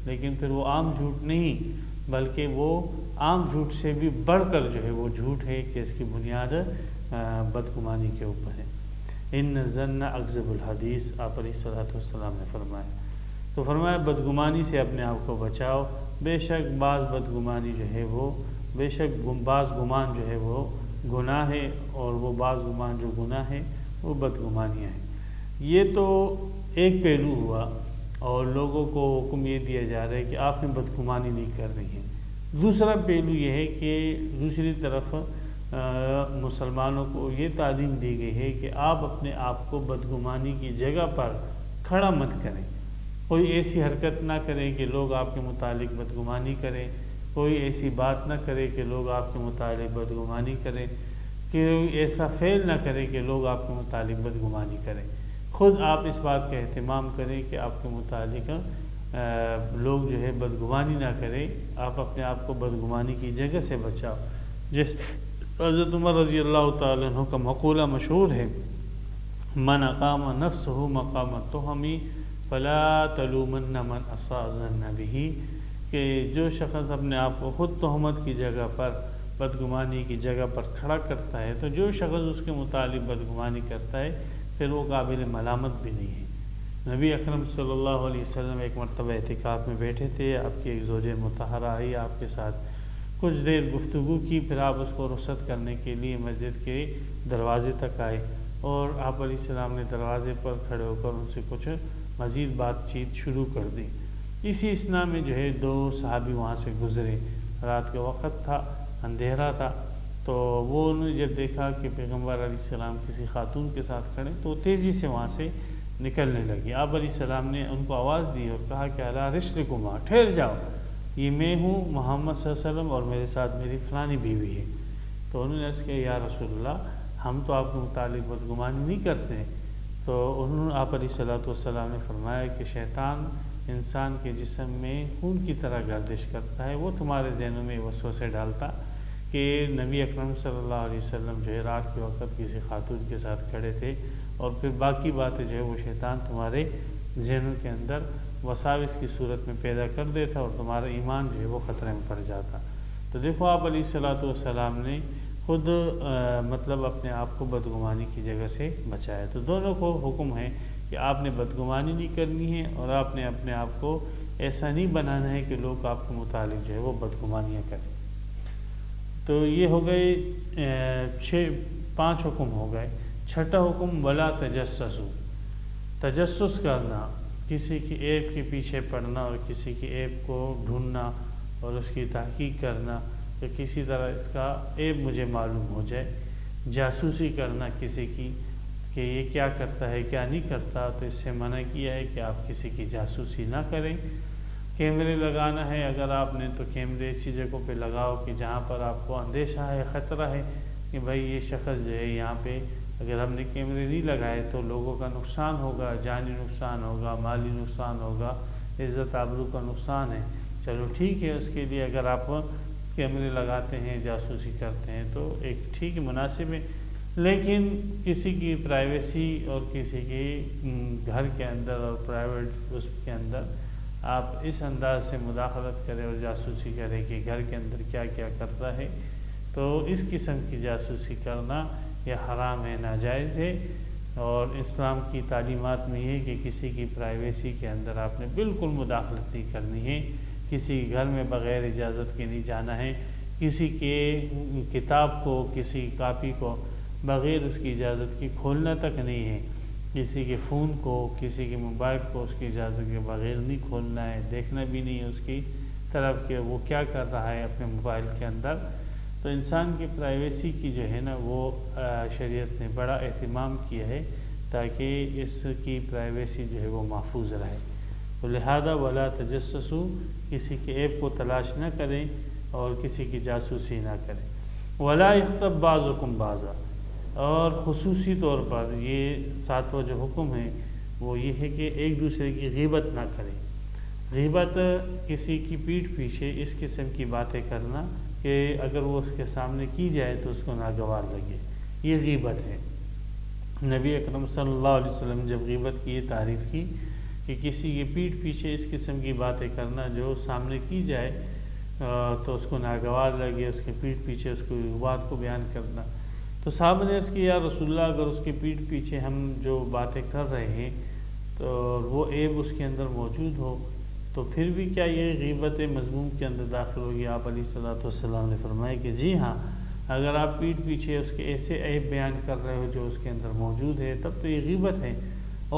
لیکن پھر وہ عام جھوٹ نہیں، بلکہ وہ عام جھوٹ سے بھی بڑھ کر جو ہے وہ جھوٹ ہے کہ اس کی بنیاد بدگمانی کے اوپر ہے۔ ان الظن اکذب الحدیث، آپ علیہ الصلوۃ والسلام نے فرمایا۔ تو فرمایا بدگمانی سے اپنے آپ کو بچاؤ، بے شک بعض بدگمانی جو ہے وہ، بے شک بعض گمان جو ہے وہ گناہ ہے، اور وہ بعض گمان جو گناہ ہے وہ بدگمانیاں ہیں۔ یہ تو ایک پہلو ہوا، اور لوگوں کو حکم یہ دیا جا رہا ہے کہ آپ نے بدگمانی نہیں کر رہی ہیں۔ دوسرا پہلو یہ ہے کہ دوسری طرف مسلمانوں کو یہ تعلیم دی گئی ہے کہ آپ اپنے آپ کو بدگمانی کی جگہ پر کھڑا مت کریں، کوئی ایسی حرکت نہ کریں کہ لوگ آپ کے متعلق بدگمانی کریں، کوئی ایسی بات نہ کرے کہ لوگ آپ کے متعلق بدگمانی کریں، کوئی ایسا فعل نہ کرے کہ لوگ آپ کے متعلق بدگمانی کریں۔ خود آپ اس بات کا اہتمام کریں کہ آپ کے متعلق لوگ جو ہے بدگمانی نہ کریں، آپ اپنے آپ کو بدگمانی کی جگہ سے بچاؤ۔ جس حضرت عمر رضی اللہ تعالیٰ عنہ کا مقولہ مشہور ہے، من اقام نفسہ مقام التہم فلا تلومن من اساء الظن بہ، کہ جو شخص اپنے آپ کو خود تہمت کی جگہ پر، بدگمانی کی جگہ پر کھڑا کرتا ہے، تو جو شخص اس کے متعلق بدگمانی کرتا ہے پھر وہ قابل ملامت بھی نہیں ہے۔ نبی اکرم صلی اللہ علیہ وسلم ایک مرتبہ اعتکاف میں بیٹھے تھے، آپ کی ایک زوجہ مطہرہ آئی، آپ کے ساتھ کچھ دیر گفتگو کی، پھر آپ اس کو رخصت کرنے کے لیے مسجد کے دروازے تک آئے، اور آپ علیہ السلام نے دروازے پر کھڑے ہو کر ان سے کچھ مزید بات چیت شروع کر دی۔ اسی اثناء میں جو ہے دو صحابی وہاں سے گزرے، رات کا وقت تھا، اندھیرا تھا، تو وہ انہوں نے جب دیکھا کہ پیغمبر علیہ السلام کسی خاتون کے ساتھ کھڑے تو تیزی سے وہاں سے نکلنے لگی۔ آپ علیہ السلام نے ان کو آواز دی اور کہا کہ الا رسلکما، ٹھہر جاؤ، یہ میں ہوں محمد صلی اللہ علیہ وسلم، اور میرے ساتھ میری فلانی بیوی ہے۔ تو انہوں نے عرض کیا یا رسول اللہ، ہم تو آپ کے متعلق بدگمانی نہیں کرتے۔ تو انہوں نے آپ علیہ الصلوۃ والسلام نے فرمایا کہ شیطان انسان کے جسم میں خون کی طرح گردش کرتا ہے، وہ تمہارے ذہنوں میں وسوسے ڈالتا کہ نبی اکرم صلی اللہ علیہ وسلم جو ہے رات کے وقت کسی خاتون کے ساتھ کھڑے تھے، اور پھر باقی باتیں جو ہے وہ شیطان تمہارے ذہنوں کے اندر وساوس کی صورت میں پیدا کر دیتا، اور تمہارا ایمان جو ہے وہ خطرے میں پڑ جاتا۔ تو دیکھو آپ علیہ الصلوۃ والسلام نے خود مطلب اپنے آپ کو بدگمانی کی جگہ سے بچائے۔ تو دونوں کو حکم ہے کہ آپ نے بدگمانی نہیں کرنی ہے اور آپ نے اپنے آپ کو ایسا نہیں بنانا ہے کہ لوگ آپ کے متعلق جو ہے وہ بدگمانیاں کریں۔ تو یہ ہو گئے 5 حکم ہو گئے۔ چھٹا حکم ولا تجسسوا، تجسس کرنا، کسی کی عیب کے پیچھے پڑنا اور کسی کی عیب کو ڈھونڈنا اور اس کی تحقیق کرنا کہ کسی طرح اس کا عیب مجھے معلوم ہو جائے، جاسوسی کرنا کسی کی کہ یہ کیا کرتا ہے کیا نہیں کرتا، تو اس سے منع کیا ہے کہ آپ کسی کی جاسوسی نہ کریں۔ کیمرے لگانا ہے اگر آپ نے تو کیمرے ایسی جگہوں پہ لگاؤ کہ جہاں پر آپ کو اندیشہ ہے، خطرہ ہے کہ بھائی یہ شخص جو ہے یہاں پہ اگر ہم نے کیمرے نہیں لگائے تو لوگوں کا نقصان ہوگا، جانی نقصان ہوگا، مالی نقصان ہوگا، عزت آبرو کا نقصان ہے۔ چلو ٹھیک ہے، اس کے لیے اگر آپ کیمرے لگاتے ہیں، جاسوسی کرتے ہیں تو ایک ٹھیک مناسب ہے، لیکن کسی کی پرائیویسی اور کسی کے گھر کے اندر اور پرائیویٹ اس کے اندر آپ اس انداز سے مداخلت کریں اور جاسوسی کریں کہ گھر کے اندر کیا کیا کرتا ہے، تو اس قسم کی جاسوسی کرنا یہ حرام ہے، ناجائز ہے۔ اور اسلام کی تعلیمات میں یہ ہے کہ کسی کی پرائیویسی کے اندر آپ نے بالکل مداخلت نہیں کرنی ہے، کسی گھر میں بغیر اجازت کے نہیں جانا ہے، کسی کے کتاب کو، کسی کاپی کو بغیر اس کی اجازت کی کھولنا تک نہیں ہے، کسی کے فون کو، کسی کے موبائل کو اس کی اجازت کے بغیر نہیں کھولنا ہے، دیکھنا بھی نہیں ہے اس کی طرف کہ وہ کیا کر رہا ہے اپنے موبائل کے اندر۔ تو انسان کی پرائیویسی کی جو ہے نا وہ شریعت نے بڑا اہتمام کیا ہے تاکہ اس کی پرائیویسی جو ہے وہ محفوظ رہے۔ تو لہذا ولا تجسسوا، کسی کے عیب کو تلاش نہ کریں اور کسی کی جاسوسی نہ کریں۔ ولا یغتب بعضکم بعضا، اور خصوصی طور پر یہ 7واں جو حکم ہے وہ یہ ہے کہ ایک دوسرے کی غیبت نہ کریں۔ غیبت کسی کی پیٹھ پیچھے اس قسم کی باتیں کرنا کہ اگر وہ اس کے سامنے کی جائے تو اس کو ناگوار لگے، یہ غیبت ہے۔ نبی اکرم صلی اللہ علیہ وسلم جب غیبت کی یہ تعریف کی کہ کسی کی پیٹھ پیچھے اس قسم کی باتیں کرنا جو سامنے کی جائے تو اس کو ناگوار لگے، اس کے پیٹھ پیچھے اس کو بات کو بیان کرنا، تو صحابہ نے عرض کیا یا رسول اللہ اگر اس کے پیٹھ پیچھے ہم جو باتیں کر رہے ہیں تو وہ عیب اس کے اندر موجود ہو تو پھر بھی کیا یہ غیبت مذموم کے اندر داخل ہوگی؟ آپ علیہ الصلوۃ والسلام نے فرمایا کہ جی ہاں، اگر آپ پیٹھ پیچھے اس کے ایسے عیب بیان کر رہے ہو جو اس کے اندر موجود ہے تب تو یہ غیبت ہے،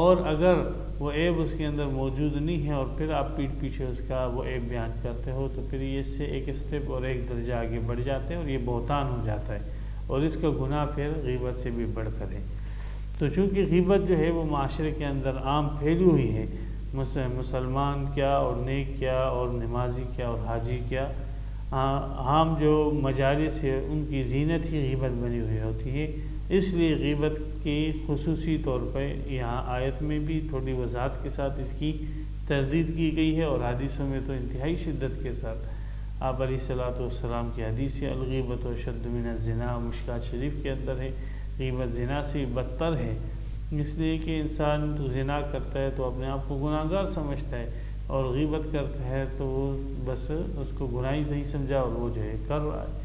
اور اگر وہ عیب اس کے اندر موجود نہیں ہے اور پھر آپ پیٹھ پیچھے اس کا وہ عیب بیان کرتے ہو تو پھر یہ اس سے ایک اسٹیپ اور ایک درجہ آگے بڑھ جاتے ہیں اور یہ بہتان ہو جاتا ہے، اور اس کا گناہ پھر غیبت سے بھی بڑھ کر ہے۔ تو چونکہ غیبت جو ہے وہ معاشرے کے اندر عام پھیلی ہوئی ہے، مسلمان کیا اور نیک کیا اور نمازی کیا اور حاجی کیا، عام جو مجالس ہے ان کی زینت ہی غیبت بنی ہوئی ہوتی ہے، اس لیے غیبت کی خصوصی طور پہ یہاں آیت میں بھی تھوڑی وضاحت کے ساتھ اس کی تردید کی گئی ہے، اور حدیثوں میں تو انتہائی شدت کے ساتھ آپ علیہ الصلوۃ والسلام کی حدیث ہے الغیبۃ اشد من الزنا، مشکات شریف کے اندر ہے، غیبت زنا سے بدتر ہے، اس لیے کہ انسان تو زنا کرتا ہے تو اپنے آپ کو گناہ گار سمجھتا ہے، اور غیبت کرتا ہے تو وہ بس اس کو گناہ ہی نہیں سمجھا اور وہ جو ہے کر رہا ہے۔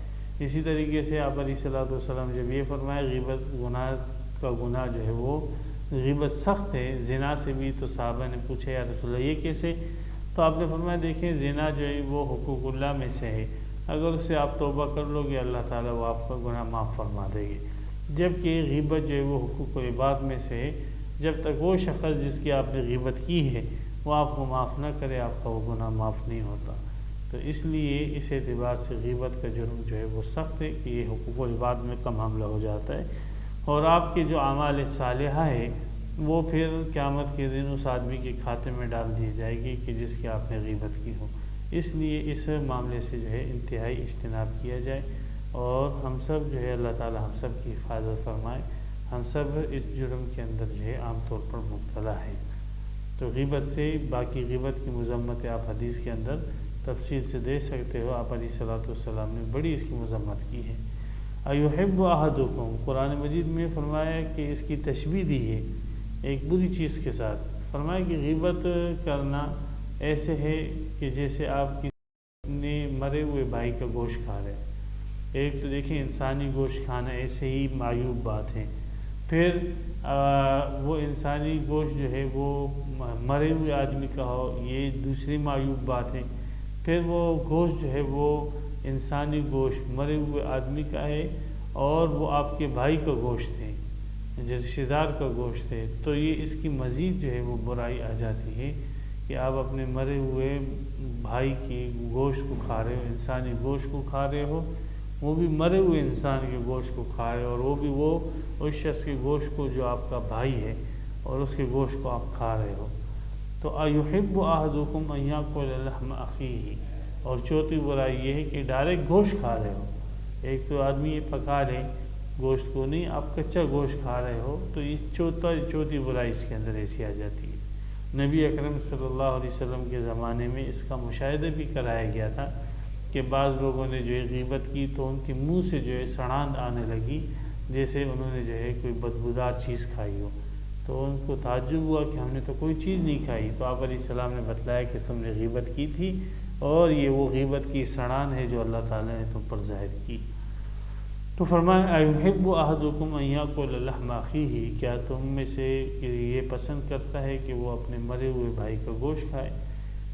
اسی طریقے سے آپ علیہ الصلوۃ والسلام جب یہ فرمائے غیبت گناہ کا گناہ جو ہے وہ غیبت سخت ہے زنا سے بھی، تو صحابہ نے پوچھا یا رسول اللہ یہ کیسے؟ تو آپ نے فرمایا دیکھیں زنا جو ہے وہ حقوق اللہ میں سے ہے، اگر اس سے آپ توبہ کر لو گے اللہ تعالیٰ وہ آپ کا گناہ معاف فرما دے گے، جبکہ غیبت جو ہے وہ حقوق العباد میں سے ہے، جب تک وہ شخص جس کی آپ نے غیبت کی ہے وہ آپ کو معاف نہ کرے آپ کا وہ گناہ معاف نہیں ہوتا۔ تو اس لیے اس اعتبار سے غیبت کا جرم جو ہے وہ سخت ہے کہ یہ حقوق العباد میں کم حملہ ہو جاتا ہے، اور آپ کے جو اعمال صالحہ ہے وہ پھر قیامت کے دن اس آدمی کے کھاتے میں ڈال دی جائے گی کہ جس کی آپ نے غیبت کی ہو۔ اس لیے اس معاملے سے جو ہے انتہائی اجتناب کیا جائے، اور ہم سب جو ہے اللہ تعالی ہم سب کی حفاظت فرمائے، ہم سب اس جرم کے اندر جو ہے عام طور پر مبتلا ہے۔ تو غیبت سے باقی غیبت کی مذمت آپ حدیث کے اندر تفصیل سے دے سکتے ہو، آپ علیہ الصلوۃ والسلام نے بڑی اس کی مذمت کی ہے۔ ایحب احدکم، قرآن مجید میں فرمایا کہ اس کی تشبیہ دی ہے ایک بری چیز کے ساتھ، فرمایا کہ غیبت کرنا ایسے ہے کہ جیسے آپ کسی مرے ہوئے بھائی کا گوشت کھا رہے ہیں، ایک تو دیکھیں انسانی گوشت کھانا ایسے ہی معیوب بات ہے، پھر وہ انسانی گوشت جو ہے وہ مرے ہوئے آدمی کا ہو، یہ دوسری معیوب بات ہے، پھر وہ گوشت جو ہے وہ انسانی گوشت مرے ہوئے آدمی کا ہے اور وہ آپ کے بھائی کا گوشت ہے، جو رشتہ دار کا گوشت ہے، تو یہ اس کی مزید جو ہے وہ برائی آ جاتی ہے کہ آپ اپنے مرے ہوئے بھائی کی گوشت کو کھا رہے ہو، انسانی گوشت کو کھا رہے ہو، وہ بھی مرے ہوئے انسان کے گوشت کو کھا رہے ہو، اور وہ بھی وہ اس شخص کے گوشت کو جو آپ کا بھائی ہے اور اس کے گوشت کو آپ کھا رہے ہو۔ تو ایحب احدکم ان یاکل لحم اخیہ، اور چوتھی برائی یہ ہے کہ ڈائریکٹ گوشت کھا رہے ہو، ایک تو آدمی یہ پکا لے گوشت کو، نہیں آپ کچا گوشت کھا رہے ہو، تو یہ چوتھی برائی اس کے اندر ایسی آ جاتی ہے۔ نبی اکرم صلی اللہ علیہ وسلم کے زمانے میں اس کا مشاہدہ بھی کرایا گیا تھا کہ بعض لوگوں نے جو ہے غیبت کی تو ان کے منہ سے جو ہے سڑان آنے لگی، جیسے انہوں نے جو ہے کوئی بدبودار چیز کھائی ہو، تو ان کو تعجب ہوا کہ ہم نے تو کوئی چیز نہیں کھائی، تو آپ علیہ السلام نے بتلایا کہ تم نے غیبت کی تھی، اور یہ وہ غیبت کی سڑان ہے جو اللہ تعالیٰ نے تم پر ظاہر کی۔ تو فرمایا ایحب احدکم ان یاکل لحم اخیہ، کیا تم میں سے یہ پسند کرتا ہے کہ وہ اپنے مرے ہوئے بھائی کا گوشت کھائے،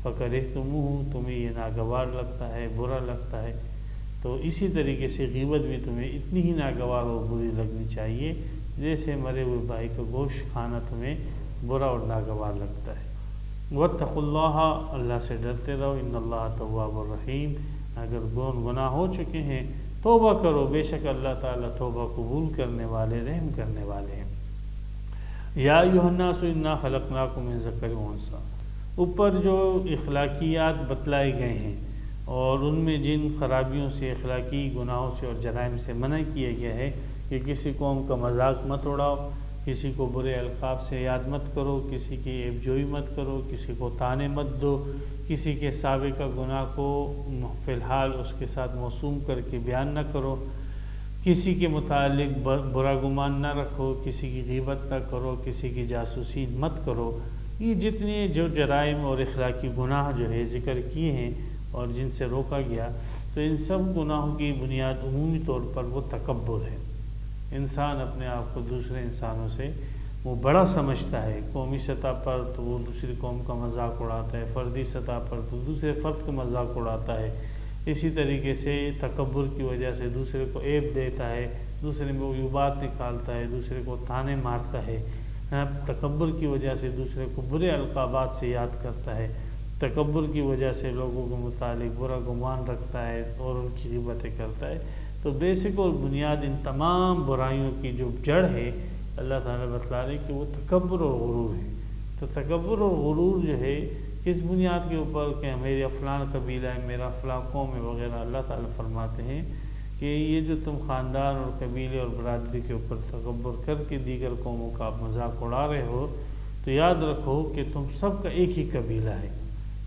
فکرہتموہ، تمہیں یہ ناگوار لگتا ہے، برا لگتا ہے، تو اسی طریقے سے غیبت بھی تمہیں اتنی ہی ناگوار اور بری لگنی چاہیے جیسے مرے ہوئے بھائی کا گوشت کھانا تمہیں برا اور ناگوار لگتا ہے۔ واتقوا اللہ، اللہ سے ڈرتے رہو، ان اللہ تواب الرحیم، اگر گناہ ہو چکے ہیں توبہ کرو، بے شک اللہ تعالیٰ توبہ قبول کرنے والے، رحم کرنے والے ہیں۔ یا ایھا الناس انا خلقناکم من ذکر و انثی، اوپر جو اخلاقیات بتلائے گئے ہیں اور ان میں جن خرابیوں سے، اخلاقی گناہوں سے اور جرائم سے منع کیا گیا ہے کہ کسی قوم کا مذاق مت اڑاؤ، کسی کو برے القاب سے یاد مت کرو، کسی کی عیب جوئی مت کرو، کسی کو طعنے مت دو، کسی کے سابقہ گناہ کو فی الحال اس کے ساتھ موسوم کر کے بیان نہ کرو، کسی کے متعلق برا گمان نہ رکھو، کسی کی غیبت نہ کرو، کسی کی جاسوسی مت کرو۔ یہ جتنے جو جرائم اور اخلاقی گناہ جو ہے ذکر کیے ہیں اور جن سے روکا گیا، تو ان سب گناہوں کی بنیاد عمومی طور پر وہ تکبر ہے۔ انسان اپنے آپ کو دوسرے انسانوں سے وہ بڑا سمجھتا ہے، قومی سطح پر تو وہ دوسری قوم کا مذاق اڑاتا ہے، فردی سطح پر تو دوسرے فرد کا مذاق اڑاتا ہے، اسی طریقے سے تکبر کی وجہ سے دوسرے کو عیب دیتا ہے، دوسرے میں عیوبات نکالتا ہے، دوسرے کو طعنے مارتا ہے، تکبر کی وجہ سے دوسرے کو برے القابات سے یاد کرتا ہے، تکبر کی وجہ سے لوگوں کے متعلق برا گمان رکھتا ہے اور ان کی غیبتیں کرتا ہے۔ تو بیسک اور بنیاد ان تمام برائیوں کی جو جڑ ہے، اللہ تعالیٰ بتلا رہے کہ وہ تکبر اور غرور ہے۔ تو تکبر اور غرور جو ہے کس بنیاد کے اوپر کہ میری فلاں قبیلہ ہے، میرا فلاں قوم ہے وغیرہ، اللہ تعالیٰ فرماتے ہیں کہ یہ جو تم خاندان اور قبیلے اور برادری کے اوپر تکبر کر کے دیگر قوموں کا آپ مذاق اڑا رہے ہو، تو یاد رکھو کہ تم سب کا ایک ہی قبیلہ ہے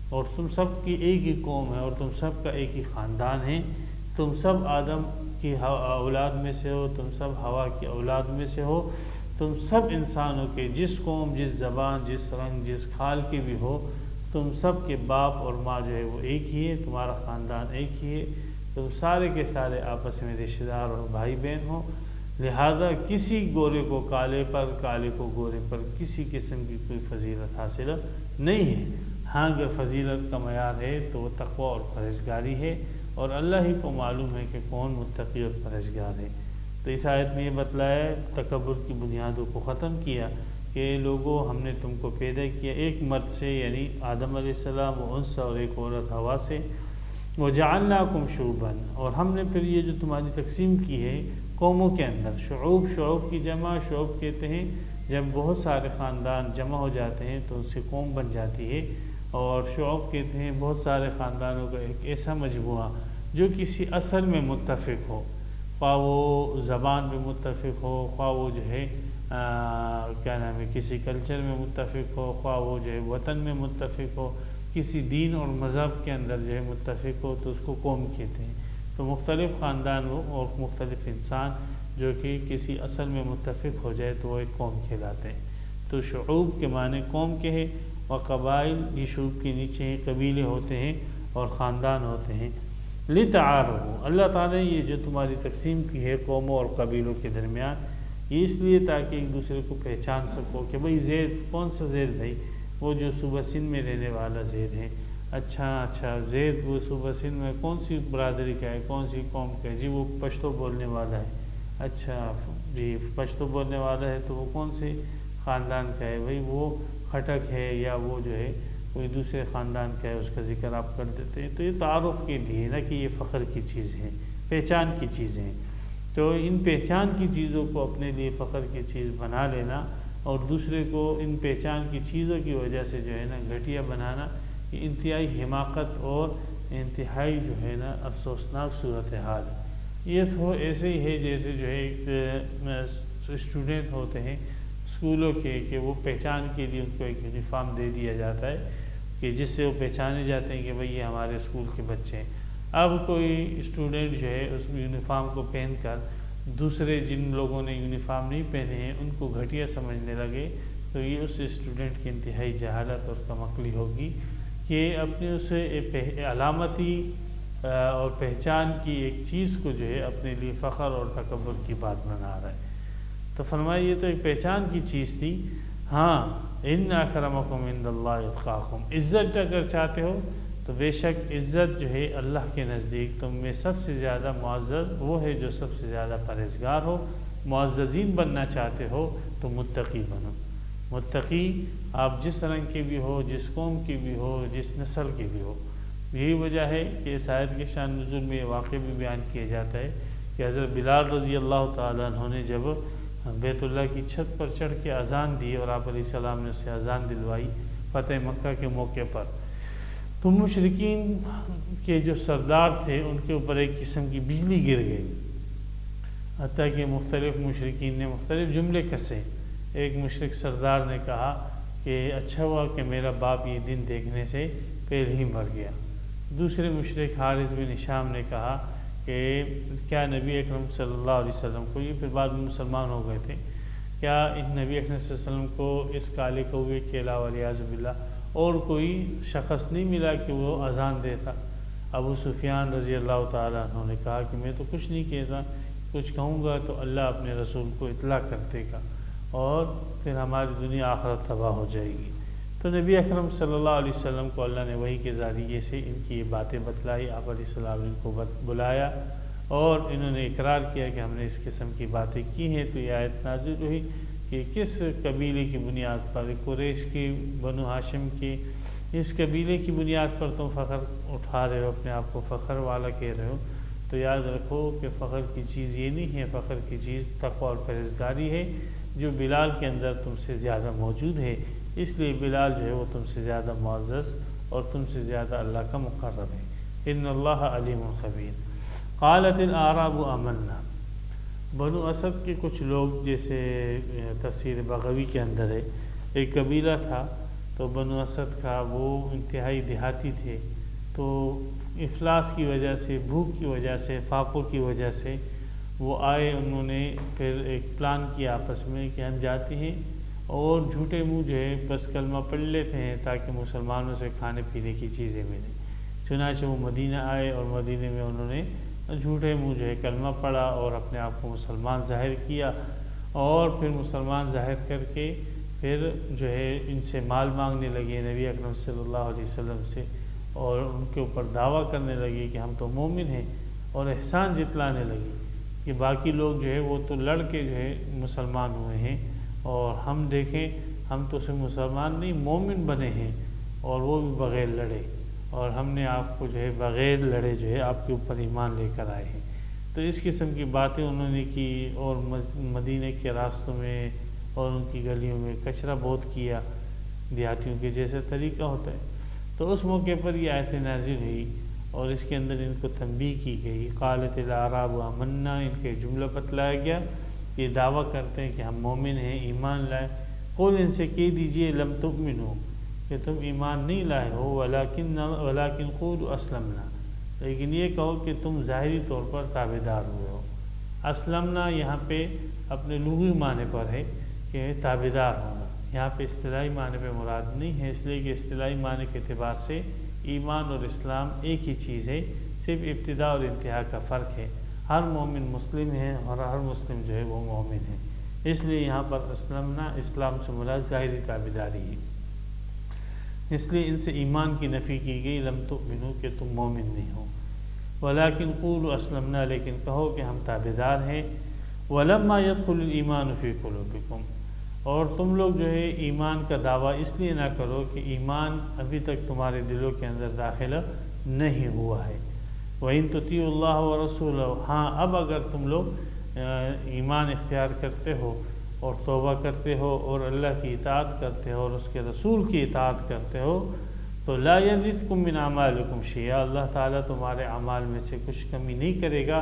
اور تم سب کی ایک ہی قوم ہے اور تم سب کا ایک ہی خاندان ہے، تم سب آدم کی اولاد میں سے ہو، تم سب ہوا کی اولاد میں سے ہو، تم سب انسانوں کے جس قوم، جس زبان، جس رنگ، جس کھال کے بھی ہو، تم سب کے باپ اور ماں جو ہے وہ ایک ہی ہے، تمہارا خاندان ایک ہی ہے، تم سارے کے سارے آپس میں رشتہ دار اور بھائی بہن ہو، لہذا کسی گورے کو کالے پر، کالے کو گورے پر کسی قسم کی کوئی فضیلت حاصل نہیں ہے۔ ہاں اگر فضیلت کا معیار ہے تو وہ تقوی اور پرہیزگاری ہے، اور اللہ ہی کو معلوم ہے کہ کون متقی اور پرہیزگار ہے۔ تو اس آیت میں یہ بتلایا، تکبر کی بنیادوں کو ختم کیا کہ لوگوں ہم نے تم کو پیدا کیا ایک مرد سے، یعنی آدم علیہ السلام و انثی، اور ایک عورت ہوا سے، وجعلناکم شعوبا، اور ہم نے پھر یہ جو تمہاری تقسیم کی ہے قوموں کے اندر، شعوب کی جمع، شعوب کہتے ہیں جب بہت سارے خاندان جمع ہو جاتے ہیں تو ان سے قوم بن جاتی ہے، اور شعوب کہتے ہیں بہت سارے خاندانوں کا ایک ایسا مجموعہ جو کسی اصل میں متفق ہو، خواہ وہ زبان میں متفق ہو، خواہ وہ جو ہے کیا نام ہے کسی کلچر میں متفق ہو، خواہ وہ جو ہے وطن میں متفق ہو، کسی دین اور مذہب کے اندر جو ہے متفق ہو، تو اس کو قوم کہتے ہیں۔ تو مختلف خاندان ہو اور مختلف انسان جو کہ کسی اصل میں متفق ہو جائے تو وہ ایک قوم کہلاتے ہیں۔ تو شعوب کے معنی قوم کے ہیں، اور قبائل یہ شعوب کے نیچے ہیں، قبیلے ہوتے ہیں اور خاندان ہوتے ہیں۔ لتعارفوا، اللہ تعالیٰ نے یہ جو تمہاری تقسیم کی ہے قوموں اور قبیلوں کے درمیان، یہ اس لیے تاکہ ایک دوسرے کو پہچان سکو کہ بھئی زید کون سا زید بھائی، وہ جو صوبہ سندھ میں رہنے والا زید ہے، اچھا زید وہ صوبہ سندھ میں کون سی برادری کا ہے، کون سی قوم کا ہے، جی وہ پشتو بولنے والا ہے، اچھا جی پشتو بولنے والا ہے تو وہ کون سے خاندان کا ہے، بھئی وہ کھٹک ہے یا وہ جو ہے کوئی دوسرے خاندان کا ہے، اس کا ذکر آپ کر دیتے ہیں۔ تو یہ تعارف کے لیے نہ کہ یہ فخر کی چیز ہے، پہچان کی چیزیں ہیں۔ تو ان پہچان کی چیزوں کو اپنے لیے فخر کی چیز بنا لینا اور دوسرے کو ان پہچان کی چیزوں کی وجہ سے جو ہے نا گھٹیا بنانا، یہ انتہائی حماقت اور انتہائی جو ہے نا افسوسناک صورتحال ہے۔ یہ تو ایسے ہی ہے جیسے جو ہے ایک اسٹوڈنٹ ہوتے ہیں اسکولوں کے کہ وہ پہچان کے لیے ان کو ایک یونیفارم دے دیا جاتا ہے کہ جس سے وہ پہچانے جاتے ہیں کہ بھئی یہ ہمارے اسکول کے بچے ہیں۔ اب کوئی اسٹوڈنٹ جو ہے اس یونیفارم کو پہن کر دوسرے جن لوگوں نے یونیفارم نہیں پہنے ہیں ان کو گھٹیا سمجھنے لگے تو یہ اس اسٹوڈنٹ کی انتہائی جہالت اور کم عقلی ہوگی کہ اپنے اسے علامتی اور پہچان کی ایک چیز کو جو ہے اپنے لیے فخر اور تکبر کی بات بنا رہا ہے۔ تو فرمایا یہ تو ایک پہچان کی چیز تھی، ہاں ان اکرمکم عند اللہ اتقاکم، عزت اگر چاہتے ہو تو بے شک عزت جو ہے اللہ کے نزدیک تم میں سب سے زیادہ معزز وہ ہے جو سب سے زیادہ پرہیزگار ہو۔ معززین بننا چاہتے ہو تو متقی بنو۔ متقی آپ جس رنگ کے بھی ہو، جس قوم کی بھی ہو، جس نسل کے بھی ہو۔ یہی وجہ ہے کہ اس آیت کے شان نزول میں یہ واقعہ بھی بیان کیا جاتا ہے کہ حضرت بلال رضی اللہ تعالیٰ عنہ نے جب بیت اللہ کی چھت پر چڑھ کے اذان دی اور آپ علیہ السلام نے اسے اذان دلوائی فتح مکہ کے موقع پر، تو مشرکین کے جو سردار تھے ان کے اوپر ایک قسم کی بجلی گر گئی، حتیٰ کہ مختلف مشرکین نے مختلف جملے کسے۔ ایک مشرک سردار نے کہا کہ اچھا ہوا کہ میرا باپ یہ دن دیکھنے سے پہلے ہی مر گیا۔ دوسرے مشرک حارث بن ہشام نے کہا کہ کیا نبی اکرم صلی اللہ علیہ وسلم کو، یہ پھر بعد میں مسلمان ہو گئے تھے، کیا نبی اکرم صلی اللہ علیہ وسلم کو اس کالے کوے کے علاوہ والعیاذ باللہ اور کوئی شخص نہیں ملا کہ وہ اذان دیتا؟ ابو سفیان رضی اللہ تعالیٰ عنہ نے کہا کہ میں تو کچھ نہیں کہتا، کچھ کہوں گا تو اللہ اپنے رسول کو اطلاع کر دے گا اور پھر ہماری دنیا آخرت تباہ ہو جائے گی۔ تو نبی اکرم صلی اللہ علیہ وسلم کو اللہ نے وحی کے ذریعے سے ان کی یہ باتیں بتلائی، آپ علیہ السلام ان کو بلایا اور انہوں نے اقرار کیا کہ ہم نے اس قسم کی باتیں کی ہیں۔ تو یہ آیت نازل ہوئی کہ کس قبیلے کی بنیاد پر، قریش کی، بنو ہاشم کی، اس قبیلے کی بنیاد پر تم فخر اٹھا رہے ہو، اپنے آپ کو فخر والا کہہ رہے ہو، تو یاد رکھو کہ فخر کی چیز یہ نہیں ہے، فخر کی چیز تقوی اور پرہیزگاری ہے جو بلال کے اندر تم سے زیادہ موجود ہے۔ اس لیے بلال جو ہے وہ تم سے زیادہ معزز اور تم سے زیادہ اللہ کا مقرب ہے۔ ان اللہ علیم خبیر۔ قالت الاعراب آمنا، بنو اسد کے کچھ لوگ، جیسے تفسیر بغوی کے اندر ہے، ایک قبیلہ تھا تو بنو اسد کا، وہ انتہائی دیہاتی تھے، تو افلاس کی وجہ سے، بھوک کی وجہ سے، فاقوں کی وجہ سے وہ آئے، انہوں نے پھر ایک پلان کیا آپس میں کہ ہم جاتے ہیں اور جھوٹے منہ جو ہے بس کلمہ پڑھ لیتے ہیں تاکہ مسلمانوں سے کھانے پینے کی چیزیں ملیں۔ چنانچہ وہ مدینہ آئے اور مدینہ میں انہوں نے جھوٹے منہ جو ہے کلمہ پڑھا اور اپنے آپ کو مسلمان ظاہر کیا، اور پھر مسلمان ظاہر کر کے پھر جو ہے ان سے مال مانگنے لگے نبی اکرم صلی اللہ علیہ وسلم سے، اور ان کے اوپر دعویٰ کرنے لگے کہ ہم تو مومن ہیں، اور احسان جتلانے لگے کہ باقی لوگ جو ہے وہ تو لڑ کے جو ہے مسلمان ہوئے ہیں اور ہم دیکھیں ہم تو صرف مسلمان نہیں مومن بنے ہیں، اور وہ بھی بغیر لڑے، اور ہم نے آپ کو جو ہے بغیر لڑے جو ہے آپ کے اوپر ایمان لے کر آئے ہیں۔ تو اس قسم کی باتیں انہوں نے کی، اور مدینہ کے راستوں میں اور ان کی گلیوں میں کچرا بہت کیا، دیہاتیوں کے جیسے طریقہ ہوتا ہے۔ تو اس موقع پر یہ آیت نازل ہوئی اور اس کے اندر ان کو تنبیہ کی گئی۔ قالت الاعراب آمنا، ان کے جملہ بتلایا گیا، یہ دعویٰ کرتے ہیں کہ ہم مومن ہیں، ایمان لائے۔ قل، ان سے کہہ دیجئے، لم تؤمنوا، کہ تم ایمان نہیں لائے ہو، ولکن قولوا اسلمنا، لیکن یہ کہو کہ تم ظاہری طور پر تابعدار ہوئے ہو۔ اسلمنا یہاں پہ اپنے لغوی معنی پر ہے کہ تابعدار ہونا، یہاں پہ اصطلاحی معنی پہ مراد نہیں ہے، اس لیے کہ اصطلاحی معنی کے اعتبار سے ایمان اور اسلام ایک ہی چیز ہے، صرف ابتدا اور انتہا کا فرق ہے۔ ہر مومن مسلم ہے اور ہر مسلم جو ہے وہ مومن ہے، اس لیے یہاں پر اسلمنا اسلام سے مراد ظاہری تابعداری ہے، اس لیے ان سے ایمان کی نفی کی گئی، لم تؤمنوا کہ تم مومن نہیں ہو، ولیکن قولوا اسلمنا لیکن کہو کہ ہم تابعدار ہیں، ولما يدخل الایمان فی قلوبکم اور تم لوگ جو ہے ایمان کا دعویٰ اس لیے نہ کرو کہ ایمان ابھی تک تمہارے دلوں کے اندر داخل نہیں ہوا ہے، وَإِن تُطِيعُوا اللَّهَ وَرَسُولَهُ ہاں اب اگر تم لوگ ایمان اختیار کرتے ہو اور توبہ کرتے ہو اور اللہ کی اطاعت کرتے ہو اور اس کے رسول کی اطاعت کرتے ہو تو لا يَلِدْكُم مِّنْ أَعْمَالِكُمْ شَيْئًا اللہ تعالیٰ تمہارے اعمال میں سے کچھ کمی نہیں کرے گا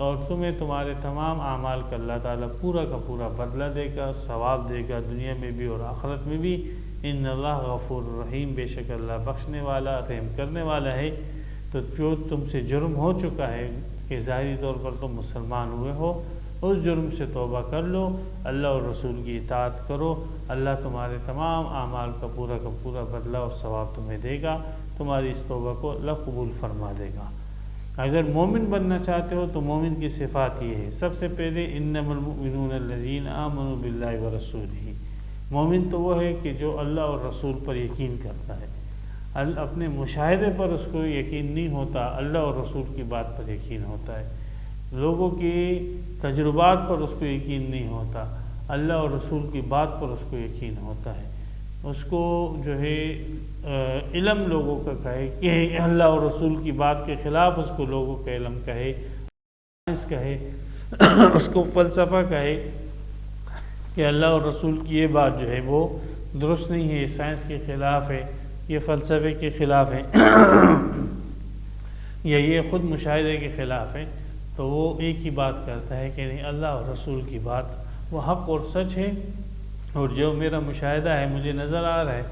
اور تمہیں تمہارے تمام اعمال کا اللہ تعالیٰ پورا کا پورا بدلہ دے گا، ثواب دے گا دنیا میں بھی اور آخرت میں بھی۔ ان اللہ غفور الرحیم بے شک اللہ بخشنے والا رحم کرنے والا ہے۔ تو جو تم سے جرم ہو چکا ہے کہ ظاہری طور پر تم مسلمان ہوئے ہو، اس جرم سے توبہ کر لو، اللہ اور رسول کی اطاعت کرو، اللہ تمہارے تمام اعمال کا پورا بدلہ اور ثواب تمہیں دے گا، تمہاری اس توبہ کو اللہ قبول فرما دے گا۔ اگر مومن بننا چاہتے ہو تو مومن کی صفات یہ ہے، سب سے پہلے انما المؤمنون الذین آمنوا باللہ ورسولہ، مومن تو وہ ہے کہ جو اللہ اور رسول پر یقین کرتا ہے، اپنے مشاہدے پر اس کو یقین نہیں ہوتا، اللہ اور رسول کی بات پر یقین ہوتا ہے، لوگوں کی تجربات پر اس کو یقین نہیں ہوتا، اللہ اور رسول کی بات پر اس کو یقین ہوتا ہے، اس کو جو ہے علم لوگوں کا کہے کہ اللہ اور رسول کی بات کے خلاف اس کو لوگوں کا علم کہے، سائنس کہے، اس کو فلسفہ کہے کہ اللہ اور رسول کی یہ بات جو ہے وہ درست نہیں ہے، سائنس کے خلاف ہے، یہ فلسفے کے خلاف ہے یا یہ خود مشاہدے کے خلاف ہے، تو وہ ایک ہی بات کرتا ہے کہ نہیں، اللہ اور رسول کی بات وہ حق اور سچ ہے، اور جو میرا مشاہدہ ہے مجھے نظر آ رہا ہے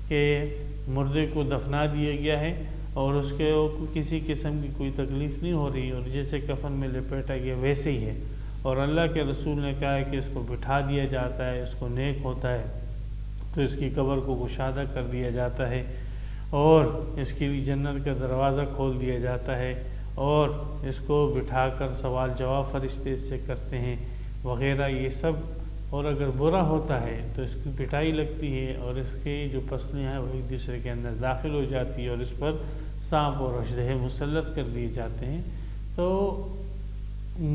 کہ مردے کو دفنا دیا گیا ہے اور اس کے کسی قسم کی کوئی تکلیف نہیں ہو رہی اور جیسے کفن میں لپیٹا گیا ویسے ہی ہے، اور اللہ کے رسول نے کہا ہے کہ اس کو بٹھا دیا جاتا ہے، اس کو نیک ہوتا ہے تو اس کی قبر کو کشادہ کر دیا جاتا ہے اور اس کے لیے جنت کا دروازہ کھول دیا جاتا ہے اور اس کو بٹھا کر سوال جواب فرشتے اس سے کرتے ہیں وغیرہ یہ سب، اور اگر برا ہوتا ہے تو اس کی پٹائی لگتی ہے اور اس کے جو پسلیاں ہیں وہ ایک دوسرے کے اندر داخل ہو جاتی ہے اور اس پر سانپ اور اژدہے مسلط کر دیے جاتے ہیں، تو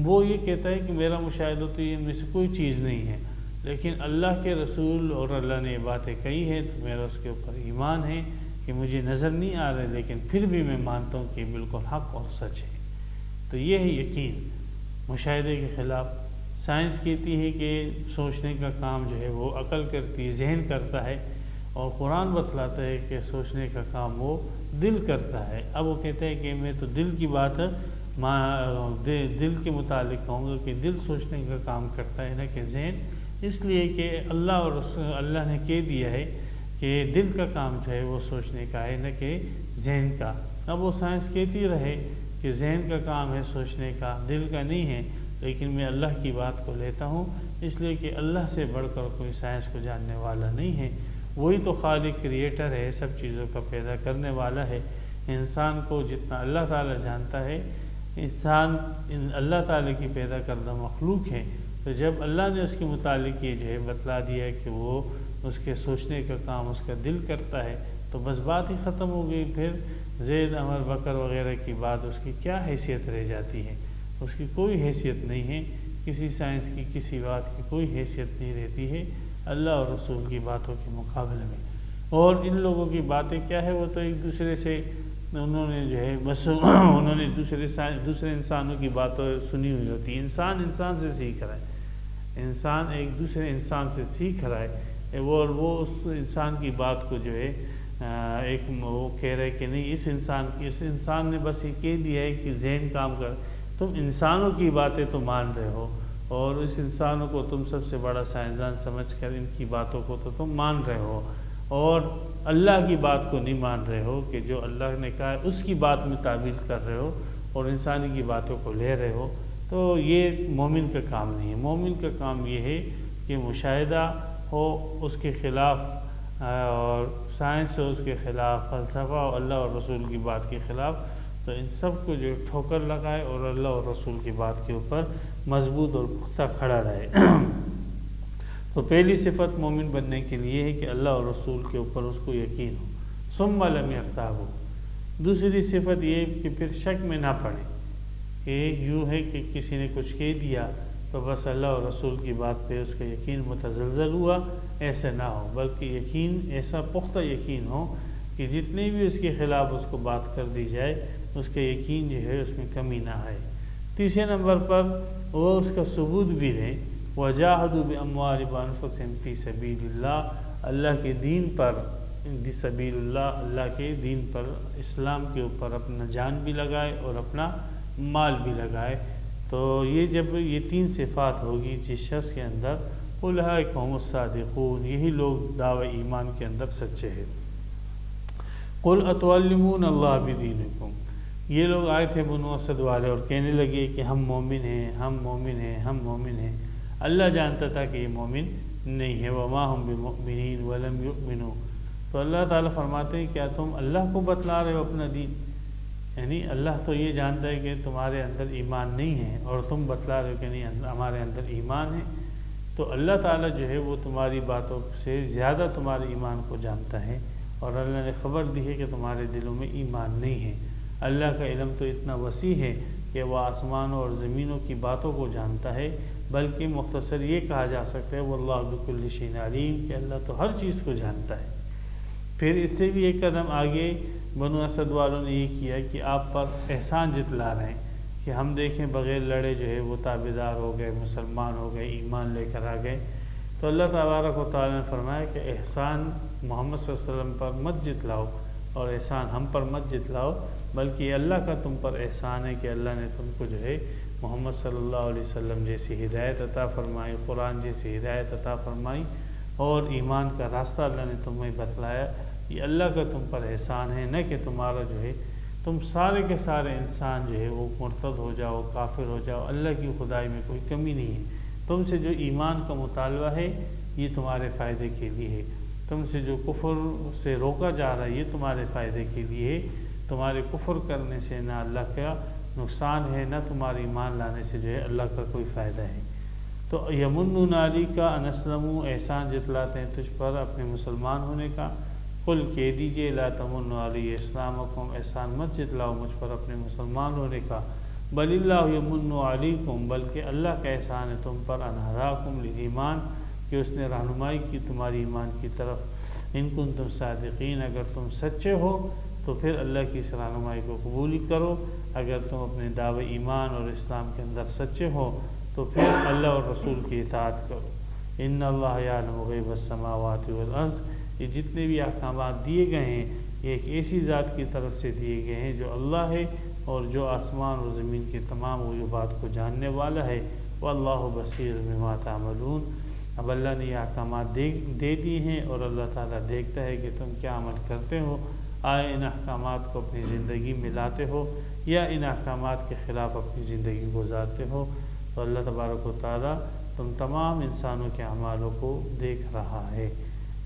وہ یہ کہتا ہے کہ میرا مشاہدہ تو یہ میں سے کوئی چیز نہیں ہے، لیکن اللہ کے رسول اور اللہ نے یہ باتیں کہی ہیں تو میرا اس کے اوپر ایمان ہے کہ مجھے نظر نہیں آ رہے لیکن پھر بھی میں مانتا ہوں کہ بالکل حق اور سچ ہے۔ تو یہ ہے یقین مشاہدے کے خلاف۔ سائنس کہتی ہے کہ سوچنے کا کام جو ہے وہ عقل کرتی ہے، ذہن کرتا ہے، اور قرآن بتلاتا ہے کہ سوچنے کا کام وہ دل کرتا ہے۔ اب وہ کہتے ہیں کہ میں تو دل کی بات دل کے متعلق کہوں گا کہ دل سوچنے کا کام کرتا ہے نہ کہ ذہن، اس لیے کہ اللہ نے کہہ دیا ہے کہ دل کا کام جو ہے وہ سوچنے کا ہے نہ کہ ذہن کا۔ اب وہ سائنس کہتی رہے کہ ذہن کا کام ہے سوچنے کا، دل کا نہیں ہے، لیکن میں اللہ کی بات کو لیتا ہوں اس لیے کہ اللہ سے بڑھ کر کوئی سائنس کو جاننے والا نہیں ہے، وہی تو خالق کریٹر ہے، سب چیزوں کا پیدا کرنے والا ہے۔ انسان کو جتنا اللہ تعالیٰ جانتا ہے، انسان اللہ تعالیٰ کی پیدا کردہ مخلوق ہے، تو جب اللہ نے اس کے متعلق یہ جو ہے بتلا دیا ہے کہ وہ اس کے سوچنے کا کام اس کا دل کرتا ہے تو بس بات ہی ختم ہو گئی، پھر زید عمر بکر وغیرہ کی بات اس کی کیا حیثیت رہ جاتی ہے؟ اس کی کوئی حیثیت نہیں ہے، کسی سائنس کی کسی بات کی کوئی حیثیت نہیں رہتی ہے اللہ اور رسول کی باتوں کے مقابلے میں۔ اور ان لوگوں کی باتیں کیا ہے، وہ تو ایک دوسرے سے انہوں نے جو ہے بس انہوں نے دوسرے انسانوں کی باتیں سنی ہوئی ہوتی ہے۔ انسان سے سیکھ رہا ہے، انسان ایک دوسرے انسان سے سیکھ رہا ہے، وہ اس انسان کی بات کو جو ہے وہ کہہ رہے کہ نہیں، اس انسان نے بس یہ کہہ دیا ہے کہ ذہن کام کر، تم انسانوں کی باتیں تو مان رہے ہو اور اس انسانوں کو تم سب سے بڑا سائنسدان سمجھ کر ان کی باتوں کو تو تم مان رہے ہو اور اللہ کی بات کو نہیں مان رہے ہو کہ جو اللہ نے کہا ہے اس کی بات میں تعبیر کر رہے ہو اور انسانی کی باتوں کو لے رہے ہو، تو یہ مومن کا کام نہیں ہے۔ مومن کا کام یہ ہے کہ مشاہدہ ہو اس کے خلاف اور سائنس ہو اس کے خلاف، فلسفہ اور اللہ اور رسول کی بات کے خلاف تو ان سب کو جو ٹھوکر لگائے اور اللہ اور رسول کی بات کے اوپر مضبوط اور پختہ کھڑا رہے۔ تو پہلی صفت مومن بننے کے لیے ہے کہ اللہ اور رسول کے اوپر اس کو یقین ہو، ثم لم یرتاب۔ دوسری صفت یہ کہ پھر شک میں نہ پڑے کہ یوں ہے کہ کسی نے کچھ کہہ دیا تو بس اللہ اور رسول کی بات پہ اس کا یقین متزلزل ہوا، ایسے نہ ہو، بلکہ یقین ایسا پختہ یقین ہو کہ جتنے بھی اس کے خلاف اس کو بات کر دی جائے اس کا یقین جو ہے اس میں کمی نہ آئے۔ تیسرے نمبر پر وہ اس کا ثبوت بھی رہے، وَجَاهَدُوا بِأَمْوَالِهِمْ وَأَنفُسِهِمْ فِي سَبِيلِ اللَّهِ، اللہ کے دین پر، سبیل اللہ کے دین پر، اسلام کے اوپر اپنا جان بھی لگائے اور اپنا مال بھی لگائے۔ تو یہ جب یہ تین صفات ہوگی جس شخص کے اندر، اولئک هم الصادقون، یہی لوگ دعوی ایمان کے اندر سچے ہیں۔ قل اتعلمون اللہ بدینکم، یہ لوگ آئے تھے بنو اسد والے اور کہنے لگے کہ ہم مومن ہیں، ہم مومن ہیں، ہم مومن ہیں۔ اللہ جانتا تھا کہ یہ مومن نہیں ہے، وما ہم بمؤمنین ولم یؤمنوا۔ تو اللہ تعالیٰ فرماتے ہیں کیا تم اللہ کو بتلا رہے ہو اپنا دین؟ یعنی اللہ تو یہ جانتا ہے کہ تمہارے اندر ایمان نہیں ہے اور تم بتلا رہے ہو کہ نہیں ہمارے اندر ایمان ہے۔ تو اللہ تعالیٰ جو ہے وہ تمہاری باتوں سے زیادہ تمہارے ایمان کو جانتا ہے، اور اللہ نے خبر دی ہے کہ تمہارے دلوں میں ایمان نہیں ہے۔ اللہ کا علم تو اتنا وسیع ہے کہ وہ آسمانوں اور زمینوں کی باتوں کو جانتا ہے، بلکہ مختصر یہ کہا جا سکتا ہے واللہ بکل شیء علیم، کہ اللہ تو ہر چیز کو جانتا ہے۔ پھر اس سے بھی ایک قدم آگے بنو اسد والوں نے یہ کیا کہ آپ پر احسان جتلا رہے ہیں کہ ہم دیکھیں بغیر لڑے جو ہے وہ تابعدار ہو گئے، مسلمان ہو گئے، ایمان لے کر آ گئے۔ تو اللہ تبارک و تعالیٰ نے فرمایا کہ احسان محمد صلی اللہ علیہ وسلم پر مت جتلاؤ اور احسان ہم پر مت جتلاؤ، بلکہ یہ اللہ کا تم پر احسان ہے کہ اللہ نے تم کو جو ہے محمد صلی اللہ علیہ وسلم جیسی ہدایت عطا فرمائی، قرآن جیسی ہدایت عطا فرمائی، اور ایمان کا راستہ اللہ نے تمہیں بتلایا۔ یہ اللہ کا تم پر احسان ہے، نہ کہ تمہارا جو ہے تم سارے کے سارے انسان جو ہے وہ مرتد ہو جاؤ، کافر ہو جاؤ۔ اللہ کی خدائی میں کوئی کمی نہیں ہے۔ تم سے جو ایمان کا مطالبہ ہے یہ تمہارے فائدے کے لیے ہے، تم سے جو کفر سے روکا جا رہا ہے یہ تمہارے فائدے کے لیے ہے۔ تمہارے کفر کرنے سے نہ اللہ کا نقصان ہے، نہ تمہارے ایمان لانے سے جو ہے اللہ کا کوئی فائدہ ہے۔ تو یمنون علیک ان اسلموا، احسان جتلاتے ہیں تجھ پر اپنے مسلمان ہونے کا۔ قل کہہ دیجئے لا تمنوا علی اسلامکم، احسان مت جتلاؤ مجھ پر اپنے مسلمان ہونے کا۔ بل اللہ یمن علیکم، بلکہ اللہ کا احسان ہے تم پر، ان ہداکم للایمان، کہ اس نے رہنمائی کی تمہاری ایمان کی طرف۔ ان کنتم صادقین، اگر تم سچے ہو تو پھر اللہ کی اس رہنمائی کو قبول کرو۔ اگر تم اپنے دعوی ایمان اور اسلام کے اندر سچے ہو تو پھر اللہ اور رسول کی اطاعت کرو۔ ان اللہ یعلم غیب السماوات والارض، یہ جتنے بھی احکامات دیے گئے ہیں یہ ایک ایسی ذات کی طرف سے دیے گئے ہیں جو اللہ ہے اور جو آسمان اور زمین کے تمام غیوبات کو جاننے والا ہے۔ واللہ بصیر بما تعملون، اب اللہ نے یہ احکامات دے دیے ہیں اور اللہ تعالیٰ دیکھتا ہے کہ تم کیا عمل کرتے ہو۔ آئے ان احکامات کو اپنی زندگی میں لاتے ہو یا ان احکامات کے خلاف اپنی زندگی گزارتے ہو۔ تو اللہ تبارک و تعالیٰ تم تمام انسانوں کے اعمالوں کو دیکھ رہا ہے۔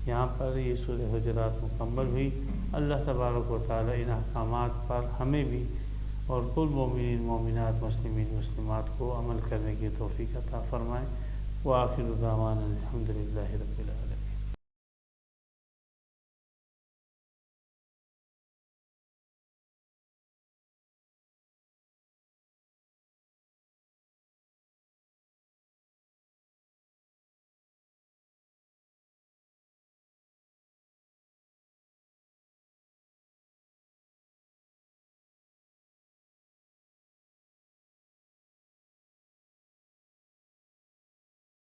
یہاں پر یہ سورہ حجرات مکمل ہوئی۔ اللہ تبارک و تعالیٰ ان احکامات پر ہمیں بھی اور کل مومنین مومنات مسلمین مسلمات کو عمل کرنے کی توفیق عطا فرمائے۔ وآخر دعوانا الحمد للہ رب العالمین۔